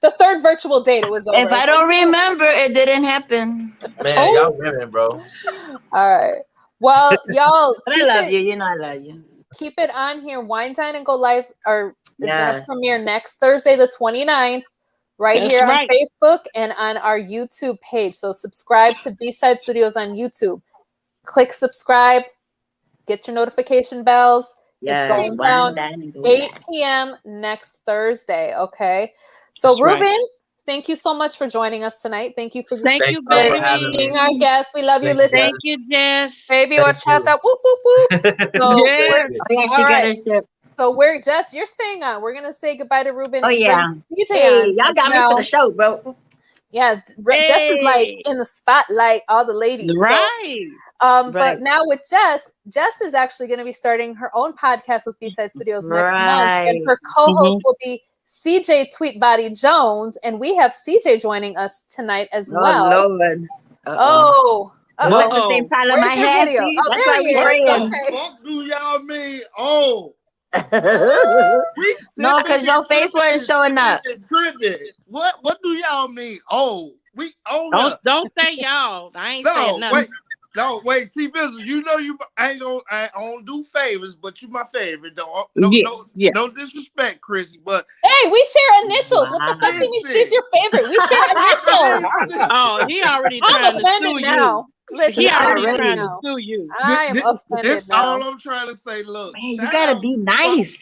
[SPEAKER 2] The third virtual date, it was over.
[SPEAKER 5] If I don't remember, it didn't happen.
[SPEAKER 4] Man, y'all women, bro.
[SPEAKER 2] All right. Well, y'all.
[SPEAKER 5] I love you. You know I love you.
[SPEAKER 2] Keep it on here. Wine Time and Go Live is going to premiere next Thursday, the 29th, here on Facebook and on our YouTube page. So subscribe to B-Side Studios on YouTube. Click subscribe. Get your notification bells. It's going down 8 p.m. next Thursday. Okay. So Ruben, thank you so much for joining us tonight. Thank you for being our guest. We love you. Listen.
[SPEAKER 1] Thank you, Jess.
[SPEAKER 2] Baby, or shout out. Whoop, whoop, whoop. So Jess, you're staying on. We're gonna say goodbye to Ruben.
[SPEAKER 5] Oh yeah. Y'all got me for the show, bro.
[SPEAKER 2] Yeah, Jess is like in the spotlight, all the ladies.
[SPEAKER 1] Right.
[SPEAKER 2] But now with Jess is actually going to be starting her own podcast with B-Side Studios next month. And her co-host will be CJ Tweetbody Jones. And we have CJ joining us tonight as well.
[SPEAKER 5] Lord.
[SPEAKER 2] The
[SPEAKER 5] same problem I had.
[SPEAKER 2] Video?
[SPEAKER 5] That's why we
[SPEAKER 6] What the fuck do y'all mean? Oh.
[SPEAKER 5] No, because your face wasn't showing up.
[SPEAKER 6] What do y'all mean? Oh,
[SPEAKER 1] don't say y'all. I ain't saying nothing.
[SPEAKER 6] Wait, T Business, you know I don't do favors, but you my favorite. No disrespect, Chrissy, but
[SPEAKER 2] hey, we share initials. What the fuck do you mean she's your favorite? We share initials.
[SPEAKER 1] Oh, he already trying to sue
[SPEAKER 2] now. Listen,
[SPEAKER 1] he already trying to sue you.
[SPEAKER 6] I am offended. That's all I'm trying to say. Look,
[SPEAKER 5] man, you gotta be nice.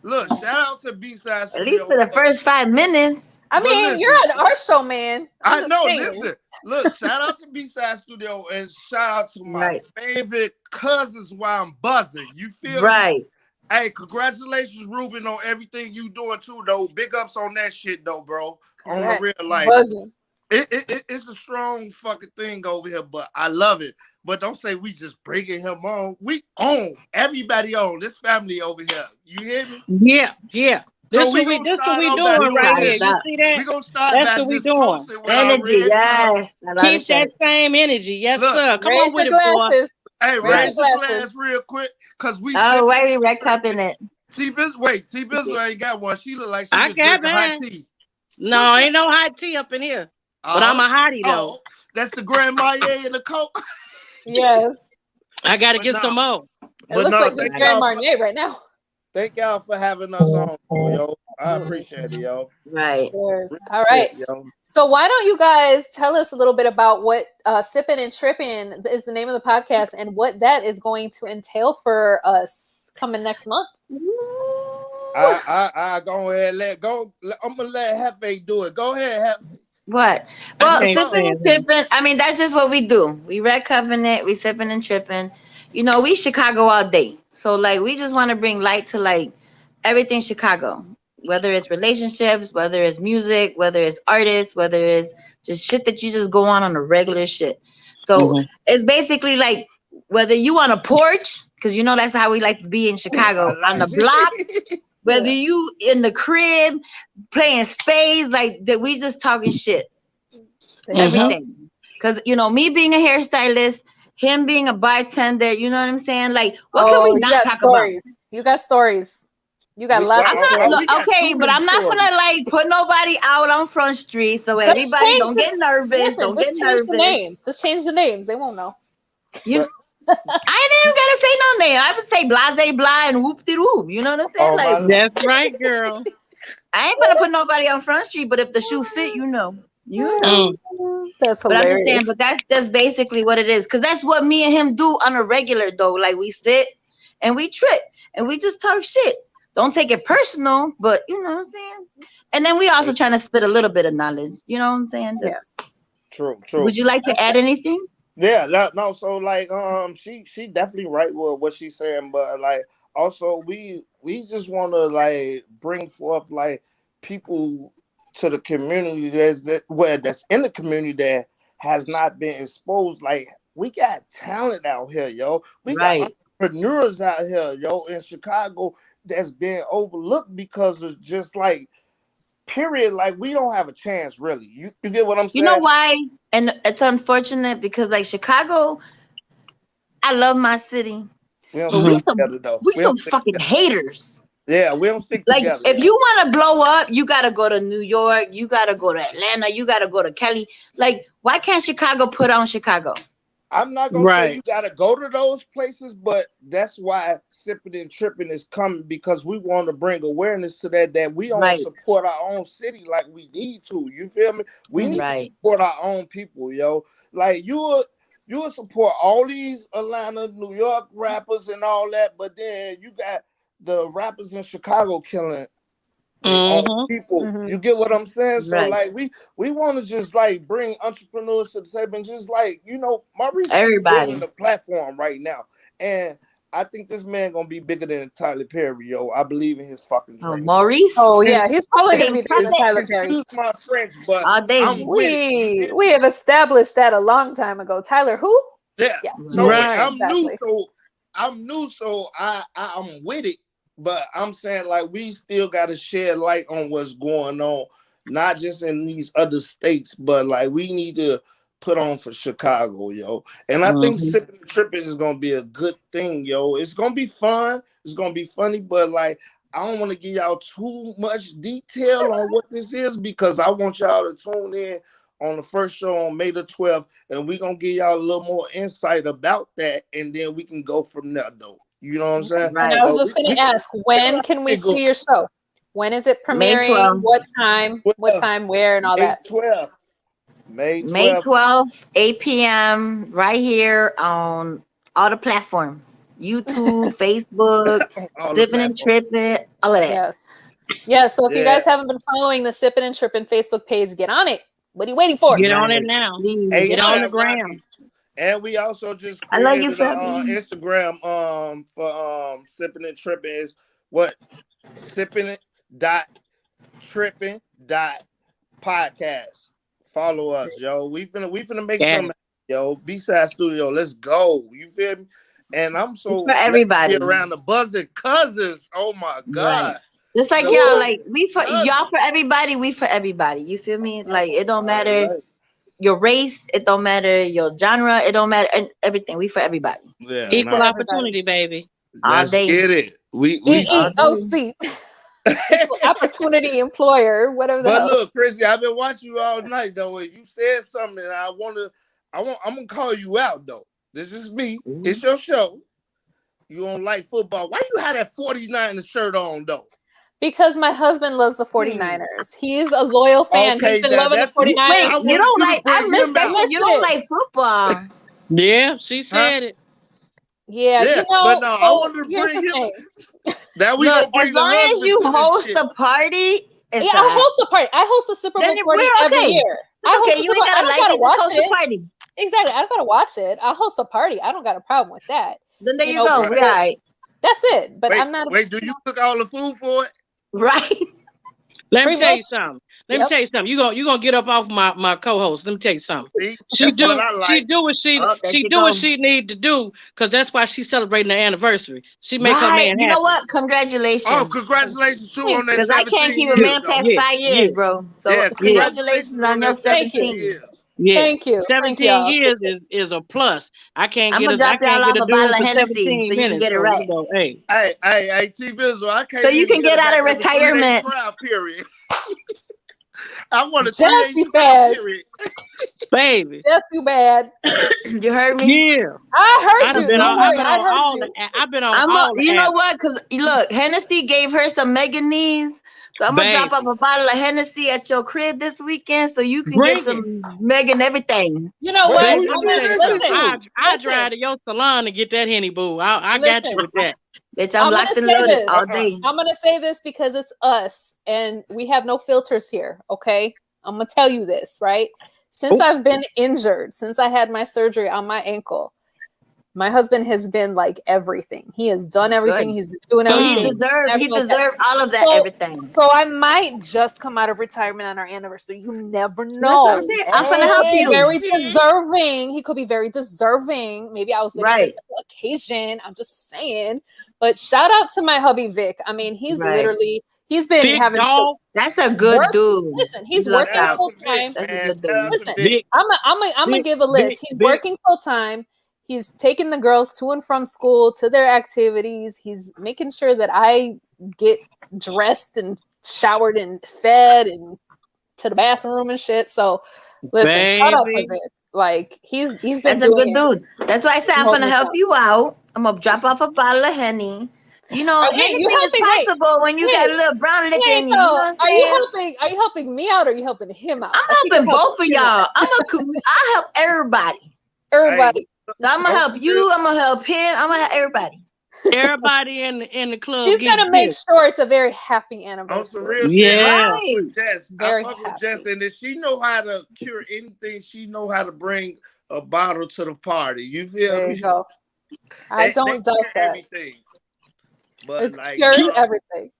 [SPEAKER 6] Look, shout out to B-Side Studios.
[SPEAKER 5] At least for the first 5 minutes.
[SPEAKER 2] I mean, listen, you're on our show, man.
[SPEAKER 6] I know. Listen, look, shout out to B-Side Studio and shout out to my favorite cousins while I'm buzzing. You feel me? Hey, congratulations, Ruben, on everything you doing too, though. Big ups on that shit, though, bro. On the real life.
[SPEAKER 2] Buzzin'.
[SPEAKER 6] It's a strong fucking thing over here, but I love it. But don't say we just bringing him on. We own everybody on this family over here. You hear me?
[SPEAKER 1] Yeah.
[SPEAKER 6] So
[SPEAKER 1] This what we doing right here. You see that?
[SPEAKER 6] We gonna start
[SPEAKER 1] That's
[SPEAKER 6] by
[SPEAKER 1] what we
[SPEAKER 6] just
[SPEAKER 1] doing.
[SPEAKER 6] toasting with
[SPEAKER 5] Energy,
[SPEAKER 6] our red
[SPEAKER 5] yes.
[SPEAKER 1] Keep that same energy. Yes,
[SPEAKER 6] Look,
[SPEAKER 1] sir. Come
[SPEAKER 2] Raise
[SPEAKER 1] on with
[SPEAKER 2] your
[SPEAKER 1] it, boy.
[SPEAKER 2] glasses.
[SPEAKER 6] Hey, raise your glass real quick, cause we.
[SPEAKER 5] Oh, wait, we red cupping it.
[SPEAKER 6] T Bizzle ain't got one. She look like she
[SPEAKER 1] I
[SPEAKER 6] been
[SPEAKER 1] got
[SPEAKER 6] drinking hot
[SPEAKER 1] mine.
[SPEAKER 6] tea.
[SPEAKER 1] No, ain't no hot tea up in here. But I'm a hottie though.
[SPEAKER 6] That's the Grand Marnier and the Coke.
[SPEAKER 2] Yes.
[SPEAKER 1] I gotta get some more.
[SPEAKER 2] It looks like this Grand Marnier right now.
[SPEAKER 6] Thank y'all for having us on, yo. I appreciate it, yo.
[SPEAKER 5] Right.
[SPEAKER 2] All right. So why don't you guys tell us a little bit about what Sippin' and Trippin' is the name of the podcast and what that is going to entail for us coming next month?
[SPEAKER 6] I go ahead I'm gonna let Hefe do it. Go ahead, Hefe.
[SPEAKER 5] What? Well, sipping and tripping. I mean, that's just what we do. We red cupping it. We sipping and tripping. You know, we Chicago all day. So like, we just want to bring light to like everything Chicago. Whether it's relationships, whether it's music, whether it's artists, whether it's just shit that you just go on a regular shit. So it's basically like whether you on a porch, because you know that's how we like to be in Chicago, on the block. Whether you in the crib playing spades, like that, we just talking shit. Everything. Because you know, me being a hairstylist, him being a bartender, you know what I'm saying? Like, what can we not talk about?
[SPEAKER 2] You got stories. You got lots of stories.
[SPEAKER 5] Okay, but I'm not gonna like put nobody out on Front Street, so everybody don't get nervous. Don't get nervous.
[SPEAKER 2] Just change the names. They won't know.
[SPEAKER 5] I ain't even gotta say no name. I would say blase blah and whoop de whoop. You know what I'm saying? Like,
[SPEAKER 1] that's right, girl.
[SPEAKER 5] I ain't gonna put nobody on Front Street, but if the shoe fit, you know.
[SPEAKER 2] That's hilarious.
[SPEAKER 5] But I'm just saying, but that's just basically what it is. Cause that's what me and him do on a regular though. Like we sit and we trip and we just talk shit. Don't take it personal, but you know what I'm saying? And then we also trying to spit a little bit of knowledge. You know what I'm saying?
[SPEAKER 2] Yeah.
[SPEAKER 6] True.
[SPEAKER 5] Would you like to add anything?
[SPEAKER 6] Yeah, no, so like she definitely right with what she's saying, but like also we just want to like bring forth like people to the community that's in the community that has not been exposed. Like we got talent out here, yo. We got entrepreneurs out here, yo, in Chicago that's been overlooked because of just like period. Like we don't have a chance, really. You get what I'm saying?
[SPEAKER 5] You know why? And it's unfortunate because like Chicago, I love my city, but we some fucking haters.
[SPEAKER 6] Yeah, we don't stick
[SPEAKER 5] like,
[SPEAKER 6] together.
[SPEAKER 5] If you want to blow up, you got to go to New York. You got to go to Atlanta. You got to go to Cali. Like, why can't Chicago put on Chicago?
[SPEAKER 6] I'm not going to say you got to go to those places, but that's why Sipping and Tripping is coming, because we want to bring awareness to that we don't support our own city like we need to. You feel me? We need to support our own people, yo. Like, you will support all these Atlanta, New York rappers and all that, but then you got the rappers in Chicago killing people. You get what I'm saying? So like we want to just like bring entrepreneurs to the table and just like, you know, Maurice building the platform right now. And I think this man gonna be bigger than Tyler Perry, yo. I believe in his fucking dream.
[SPEAKER 5] Maurice?
[SPEAKER 2] Oh yeah, he's probably gonna be bigger than Tyler Perry.
[SPEAKER 6] Excuse my French, but
[SPEAKER 2] we have established that a long time ago. Tyler who?
[SPEAKER 6] Yeah. So I'm new, so I'm with it. But I'm saying, like, we still got to shed light on what's going on, not just in these other states, but, like, we need to put on for Chicago, yo. And I think Sipping and Tripping is going to be a good thing, yo. It's going to be fun. It's going to be funny, but, like, I don't want to give y'all too much detail on what this is because I want y'all to tune in on the first show on May the 12th, and we're going to give y'all a little more insight about that, and then we can go from there, though. You know what I'm saying?
[SPEAKER 2] Right. And I was just going to ask, when can we see your show? When is it premiering? What time? What time? Where? And all that.
[SPEAKER 6] May
[SPEAKER 5] 12th, 8 p.m. right here on all the platforms: YouTube, Facebook, Sipping and Tripping, all of that.
[SPEAKER 2] Yes. So if you guys haven't been following the Sipping and Tripping Facebook page, get on it. What are you waiting for?
[SPEAKER 1] Get on it now. Get on the ground.
[SPEAKER 6] And we also just created an Instagram for Sipping and Tripping is what? Sipping.tripping.podcast. Follow us, yo. We finna make something, yo. B-side studio. Let's go. You feel me? And I'm so
[SPEAKER 5] for everybody
[SPEAKER 6] around the Buzzin cousins. Oh my God.
[SPEAKER 5] Right. Just like y'all, like we for y'all for everybody, we for everybody. You feel me? Like it don't matter your race, it don't matter your genre, it don't matter everything. We for everybody.
[SPEAKER 1] Yeah, equal opportunity, baby.
[SPEAKER 6] Let's get it. We
[SPEAKER 2] EEOC. Equal opportunity employer, whatever.
[SPEAKER 6] But look, Chrissy, I've been watching you all night though. And you said something, and I'm gonna call you out though. This is me. It's your show. You don't like football. Why you have that 49ers shirt on though?
[SPEAKER 2] Because my husband loves the 49ers. He's a loyal fan.
[SPEAKER 6] Okay,
[SPEAKER 2] he's been loving the 49ers.
[SPEAKER 5] Wait, you don't like I missed that. You don't like football.
[SPEAKER 1] Yeah, she said it.
[SPEAKER 2] Yeah, you know,
[SPEAKER 6] but no, I wanted to bring him. That we don't bring
[SPEAKER 5] as long as you host the party.
[SPEAKER 2] I host the party. I host the Super Bowl party every year.
[SPEAKER 5] Okay, you ain't gotta watch it.
[SPEAKER 2] Party. Exactly. I don't gotta watch it. I host the party. I don't got a problem with that.
[SPEAKER 5] Then there you go. Right.
[SPEAKER 2] That's it. But I'm not.
[SPEAKER 6] Wait, do you cook all the food for it?
[SPEAKER 5] Right.
[SPEAKER 1] Let me tell you something. Let me tell you something. You gonna get up off my co-host. Let me tell you something. She do what she need to do, because that's why she's celebrating her anniversary. She make her man happy.
[SPEAKER 5] You know what? Congratulations.
[SPEAKER 6] Oh, congratulations too on that.
[SPEAKER 5] Because I can't keep a man past 5 years, bro. So congratulations on your 17 years.
[SPEAKER 1] Yeah.
[SPEAKER 2] Thank you.
[SPEAKER 1] 17 years is a plus. I can't get a bottle
[SPEAKER 5] of Hennessy so you can get it right.
[SPEAKER 6] Hey, T-Bizzle, I can't.
[SPEAKER 5] So you can get out of retirement.
[SPEAKER 6] Period. I want to
[SPEAKER 2] Jesse bad,
[SPEAKER 1] baby.
[SPEAKER 2] Jesse bad.
[SPEAKER 5] You heard me?
[SPEAKER 1] Yeah,
[SPEAKER 2] I heard you.
[SPEAKER 1] I've been on all.
[SPEAKER 5] You know what? Because look, Hennessy gave her some Meganese. So I'm gonna drop off a bottle of Hennessy at your crib this weekend, so you can get some Megan everything.
[SPEAKER 2] You know what?
[SPEAKER 1] I drive to your salon to get that Henny boo. I got you with that.
[SPEAKER 5] Bitch, I'm locked and loaded all day.
[SPEAKER 2] I'm gonna say this because it's us and we have no filters here. Okay, I'm gonna tell you this, right? Since I've been injured, since I had my surgery on my ankle, my husband has been like everything. He has done everything. He's been doing everything.
[SPEAKER 5] He deserved all of that, everything.
[SPEAKER 2] So I might just come out of retirement on our anniversary. You never know.
[SPEAKER 5] I'm gonna help you.
[SPEAKER 2] Very deserving. He could be very deserving. Maybe I was waiting for a special occasion. I'm just saying. But shout out to my hubby Vic. I mean, he's literally he's been
[SPEAKER 1] Vic
[SPEAKER 2] having.
[SPEAKER 5] That's a good dude.
[SPEAKER 2] Listen, he's working full time. Listen, I'm gonna give a list. He's working full time. He's taking the girls to and from school to their activities. He's making sure that I get dressed and showered and fed and to the bathroom and shit. So listen, shout out to Vic. Like he's been
[SPEAKER 5] That's a good dude. That's why I said I'm gonna help you out. I'm gonna drop off a bottle of Henny. You know, anything is possible when you got a little brown liquor in you. You know what I'm saying?
[SPEAKER 2] Are you helping me out or are you helping him out?
[SPEAKER 5] I'm helping both of y'all. I'll help everybody.
[SPEAKER 2] Everybody.
[SPEAKER 5] So I'm gonna help you. I'm gonna help him. I'm gonna help everybody.
[SPEAKER 1] Everybody in the club.
[SPEAKER 2] She's gonna make sure it's a very happy anniversary.
[SPEAKER 6] Very happy. Jess, and if she know how to cure anything, she know how to bring a bottle to the party. You feel
[SPEAKER 2] there
[SPEAKER 6] me?
[SPEAKER 2] You go. I don't doubt that.
[SPEAKER 6] Everything. But
[SPEAKER 2] it's cured everything.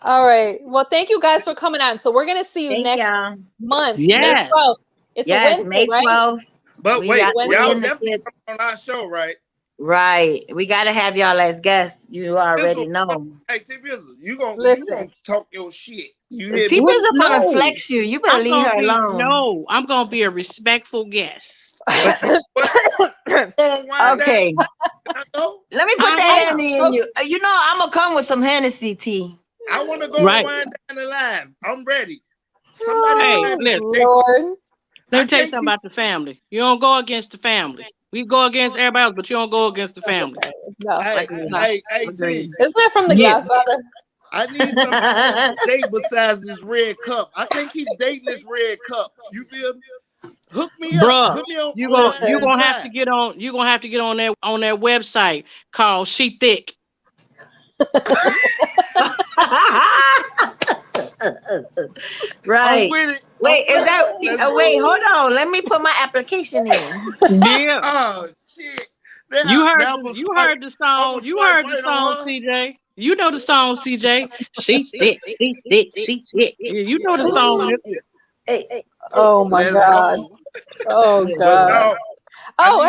[SPEAKER 2] All right. Well, thank you guys for coming on. So we're gonna see you next month.
[SPEAKER 1] Yeah.
[SPEAKER 2] May 12th. It's a Wednesday,
[SPEAKER 5] May 12th.
[SPEAKER 2] Right?
[SPEAKER 6] But wait, y'all definitely on our show, right?
[SPEAKER 5] Right. We gotta have y'all as guests. You already know.
[SPEAKER 6] Hey, T-Bizzle, you gonna talk your shit.
[SPEAKER 5] T-Bizzle gonna flex you. You better leave her alone.
[SPEAKER 1] No, I'm gonna be a respectful guest.
[SPEAKER 5] Okay. Let me put that Hennessy in you. You know, I'm gonna come with some Hennessy tea.
[SPEAKER 6] I want to go wind down the live. I'm ready.
[SPEAKER 1] Somebody
[SPEAKER 2] Lord.
[SPEAKER 1] Let me tell you something about the family. You don't go against the family. We go against everybody else, but you don't go against the family.
[SPEAKER 2] No,
[SPEAKER 6] hey, T.
[SPEAKER 2] Isn't that from The Godfather?
[SPEAKER 6] I need something to date besides this red cup. I can't keep dating this red cup. You feel me? Hook me up.
[SPEAKER 1] Bruh, you're gonna have to get on. You're gonna have to get on their website called She Thick.
[SPEAKER 5] Right. Wait, is that? Wait, hold on. Let me put my application in.
[SPEAKER 1] Yeah.
[SPEAKER 6] Oh shit.
[SPEAKER 1] You heard the song. You heard the song, CJ. You know the song, CJ. She thick. She thick. She thick. You know the song.
[SPEAKER 5] Hey.
[SPEAKER 2] Oh my God.
[SPEAKER 6] Go.
[SPEAKER 2] Oh God.
[SPEAKER 6] No,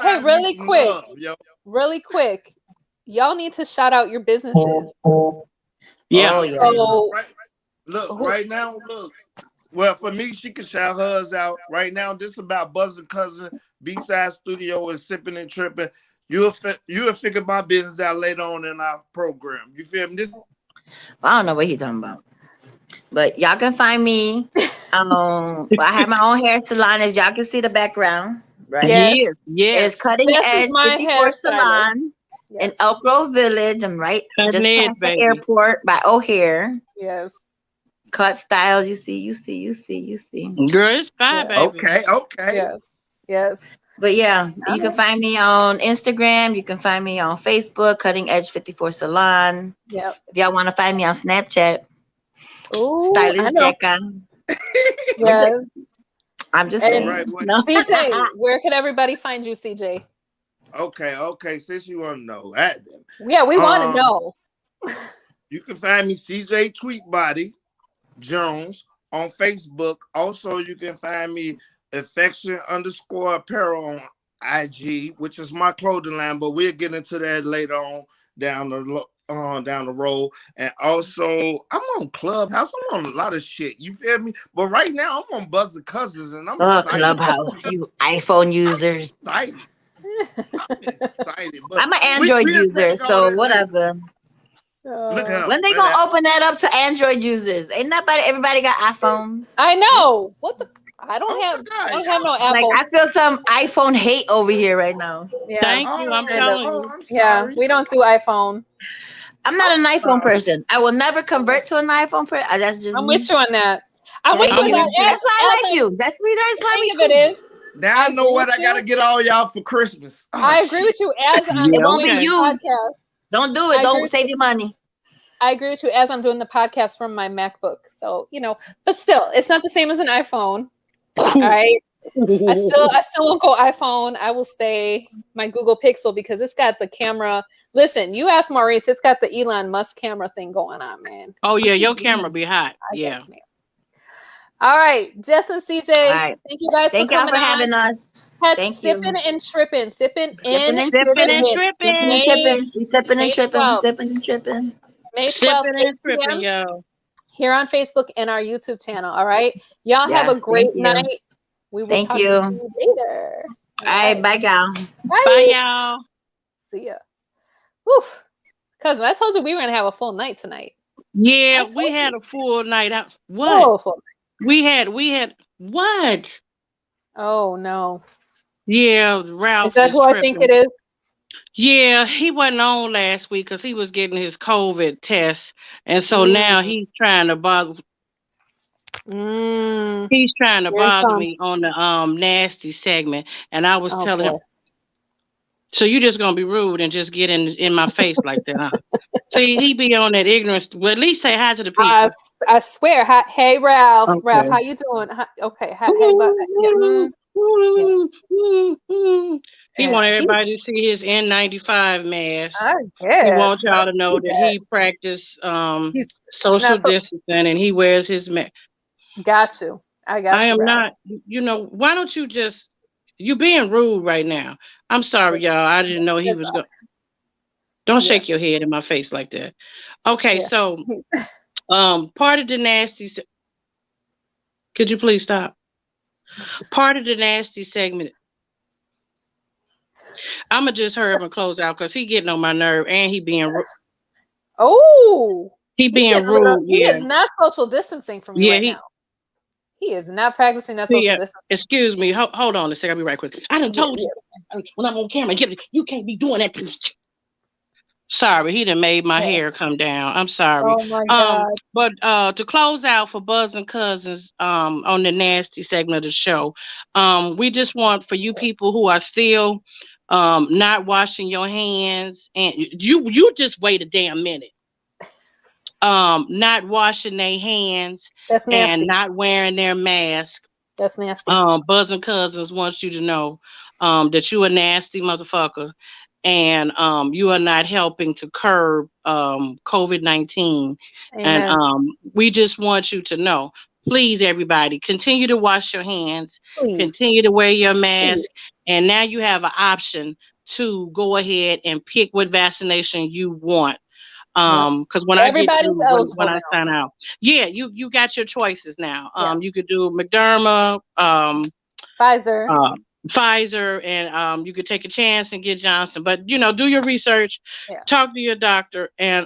[SPEAKER 2] hey, really quick. Love, really quick. Y'all need to shout out your businesses.
[SPEAKER 1] Yeah.
[SPEAKER 5] Oh, yeah.
[SPEAKER 2] So,
[SPEAKER 6] right now, look. Well, for me, she can shout hers out. Right now, this is about Buzzin, Cuzzin, B-Side Studio, and Sipping and Tripping. You'll figure my business out later on in our program. You feel me? This.
[SPEAKER 5] I don't know what he's talking about. But y'all can find me. I have my own hair salon, as y'all can see the background. Right?
[SPEAKER 1] Yes.
[SPEAKER 5] It's Cutting Edge 54 Salon in Elk Grove Village. I'm right just past the airport by O'Hare.
[SPEAKER 2] Yes.
[SPEAKER 5] Cut styles, you see.
[SPEAKER 1] Girl, it's fine, baby.
[SPEAKER 6] Okay.
[SPEAKER 2] Yes.
[SPEAKER 5] But yeah, you can find me on Instagram. You can find me on Facebook, Cutting Edge 54 Salon.
[SPEAKER 2] Yep.
[SPEAKER 5] If y'all want to find me on Snapchat,
[SPEAKER 2] Stylist
[SPEAKER 5] Jacka.
[SPEAKER 2] Yes.
[SPEAKER 5] I'm just saying. Right,
[SPEAKER 2] no. CJ, where can everybody find you, CJ?
[SPEAKER 6] Okay. Since you want to know that,
[SPEAKER 2] yeah, we want to know.
[SPEAKER 6] You can find me CJ Tweetbody Jones on Facebook. Also, you can find me Affection_Apparel on IG, which is my clothing line, but we'll get into that later on down the road. And also, I'm on Clubhouse. I'm on a lot of shit. You feel me? But right now, I'm on Buzzin Cousins, and I'm excited.
[SPEAKER 5] Clubhouse, you iPhone users.
[SPEAKER 6] I'm excited. But
[SPEAKER 5] I'm an Android user, so whatever. When they gonna open that up to Android users? Ain't everybody got iPhones?
[SPEAKER 2] I know. What the? I don't have no Apple.
[SPEAKER 5] Like, I feel some iPhone hate over here right now.
[SPEAKER 2] Yeah.
[SPEAKER 1] Thank you. I'm telling you.
[SPEAKER 2] Yeah, we don't do iPhone.
[SPEAKER 5] I'm not an iPhone person. I will never convert to an iPhone person. That's just
[SPEAKER 2] I'm with you on that. I'm with you on that.
[SPEAKER 5] That's why I like you. That's why we
[SPEAKER 2] cool. It is.
[SPEAKER 6] Now I know what I gotta get all y'all for Christmas.
[SPEAKER 2] I agree with you. As I'm
[SPEAKER 5] it won't be used.
[SPEAKER 2] Podcast,
[SPEAKER 5] don't do it. Don't save your money.
[SPEAKER 2] I agree with you as I'm doing the podcast from my MacBook. So, but still, it's not the same as an iPhone. All right. I still won't go iPhone. I will stay my Google Pixel because it's got the camera. Listen, you ask Maurice, it's got the Elon Musk camera thing going on, man.
[SPEAKER 1] Oh yeah, your camera be hot. Yeah.
[SPEAKER 2] All right, Jess and CJ. Right. Thank you guys for coming
[SPEAKER 5] for having us.
[SPEAKER 2] Thank Sipping and Tripping. Sipping and
[SPEAKER 5] Tripping. Sipping and Tripping.
[SPEAKER 2] May 12th,
[SPEAKER 1] yo.
[SPEAKER 2] Here on Facebook and our YouTube channel. All right. Y'all have a great night. We will talk to you later.
[SPEAKER 5] All right. Bye, y'all.
[SPEAKER 1] Bye, y'all.
[SPEAKER 2] See ya. Whew. Cousin, I told you we were going to have a full night tonight.
[SPEAKER 1] Yeah, we had a full night out. What?
[SPEAKER 2] Oh, full night.
[SPEAKER 1] We had what?
[SPEAKER 2] Oh, no.
[SPEAKER 1] Yeah, Ralph.
[SPEAKER 2] Is that who I think it is?
[SPEAKER 1] Yeah, he wasn't on last week because he was getting his COVID test. And so now he's trying to bother. He's trying to bother me on the nasty segment. And I was telling him, so you just gonna be rude and just get in my face like that, huh? See, he be on that ignorance. Well, at least say hi to the people.
[SPEAKER 2] I swear. Hey, Ralph. Okay. Ralph, how you doing? Okay.
[SPEAKER 1] He want everybody to see his N95 mask.
[SPEAKER 2] I guess.
[SPEAKER 1] He wants y'all to know that he practice social distancing and he wears his mask.
[SPEAKER 2] Got you. I
[SPEAKER 1] am not. Why don't you just? You being rude right now. I'm sorry, y'all. I didn't know he was going. Don't shake your head in my face like that. Okay, so part of the nasty. Could you please stop? Part of the nasty segment. I'ma just hurry up and close out because he getting on my nerve and he being rude.
[SPEAKER 2] Oh,
[SPEAKER 1] he being rude.
[SPEAKER 2] He is not social distancing from you right now. He is not practicing that social distancing.
[SPEAKER 1] Excuse me. Hold on a second. I'll be right quick. I done told you when I'm on camera, you can't be doing that. Sorry, he done made my hair come down. I'm sorry.
[SPEAKER 2] Oh my God.
[SPEAKER 1] But to close out for Buzzin Cousins on the nasty segment of the show, we just want for you people who are still not washing your hands, and you just wait a damn minute. Not washing their hands and not wearing their mask.
[SPEAKER 2] That's nasty.
[SPEAKER 1] Buzzin Cousins wants you to know that you a nasty motherfucker and you are not helping to curb COVID-19. And we just want you to know please, everybody, continue to wash your hands,
[SPEAKER 2] Please.
[SPEAKER 1] continue to wear your mask, and now you have an option to go ahead and pick what vaccination you want. Because when I sign out, you got your choices now. You could do Moderna, Pfizer, and you could take a chance and get Johnson. But do your research, talk to your doctor, and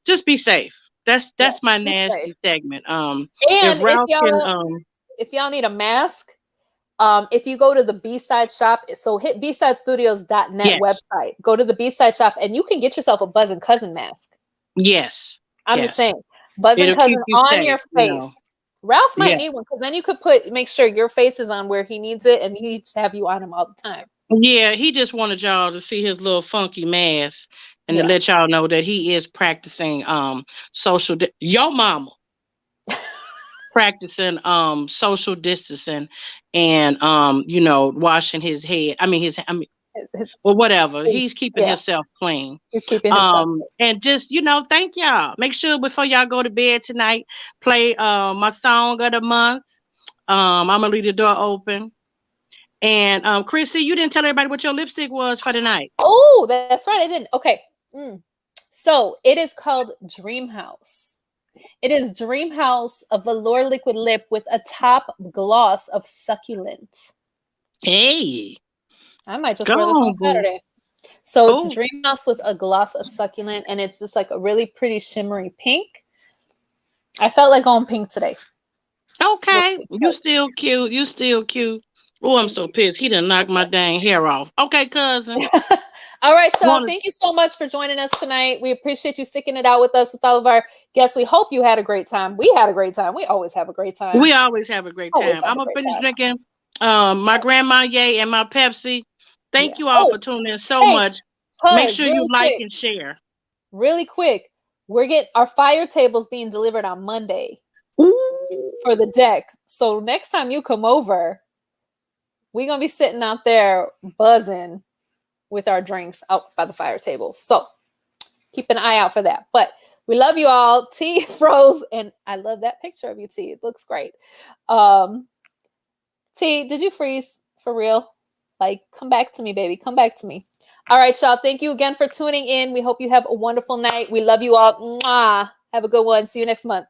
[SPEAKER 1] just be safe. That's my nasty segment.
[SPEAKER 2] And if y'all need a mask, if you go to the B-Side shop, so hit bsidestudios.net website, go to the B-Side shop, and you can get yourself a Buzzin Cuzzin mask.
[SPEAKER 1] Yes.
[SPEAKER 2] I'm just saying, Buzzin Cuzzin on your face. Ralph might need one, because then you could make sure your face is on where he needs it, and he just have you on him all the time.
[SPEAKER 1] Yeah, he just wanted y'all to see his little funky mask and to let y'all know that he is practicing social your mama practicing social distancing and washing his head. Or whatever. He's keeping himself clean.
[SPEAKER 2] He's keeping himself
[SPEAKER 1] and just, thank y'all. Make sure before y'all go to bed tonight, play my song of the month. I'm gonna leave the door open. And Chrissy, you didn't tell everybody what your lipstick was for tonight.
[SPEAKER 2] Oh, that's right. I didn't. Okay. So it is called Dream House. It is Dream House, a velour liquid lip with a top gloss of succulent.
[SPEAKER 1] Hey.
[SPEAKER 2] I might just wear this on Saturday. So it's Dream House with a gloss of succulent, and it's just like a really pretty shimmery pink. I felt like going pink today.
[SPEAKER 1] Okay. You still cute. You still cute. Oh, I'm so pissed. He done knocked my dang hair off. Okay, cousin.
[SPEAKER 2] All right, y'all. Thank you so much for joining us tonight. We appreciate you sticking it out with us, with all of our guests. We hope you had a great time. We had a great time. We always have a great time.
[SPEAKER 1] We always have a great time. I'm going to finish drinking my Grandma Yay and my Pepsi. Thank you all for tuning in so much. Make sure you like and share.
[SPEAKER 2] Really quick. Our fire table's being delivered on Monday for the deck. So next time you come over, we're going to be sitting out there buzzing with our drinks out by the fire table. So keep an eye out for that. But we love you all. T froze, and I love that picture of you, T. It looks great. T, did you freeze for real? Like, come back to me, baby. Come back to me. All right, y'all. Thank you again for tuning in. We hope you have a wonderful night. We love you all. Mwah. Have a good one. See you next month.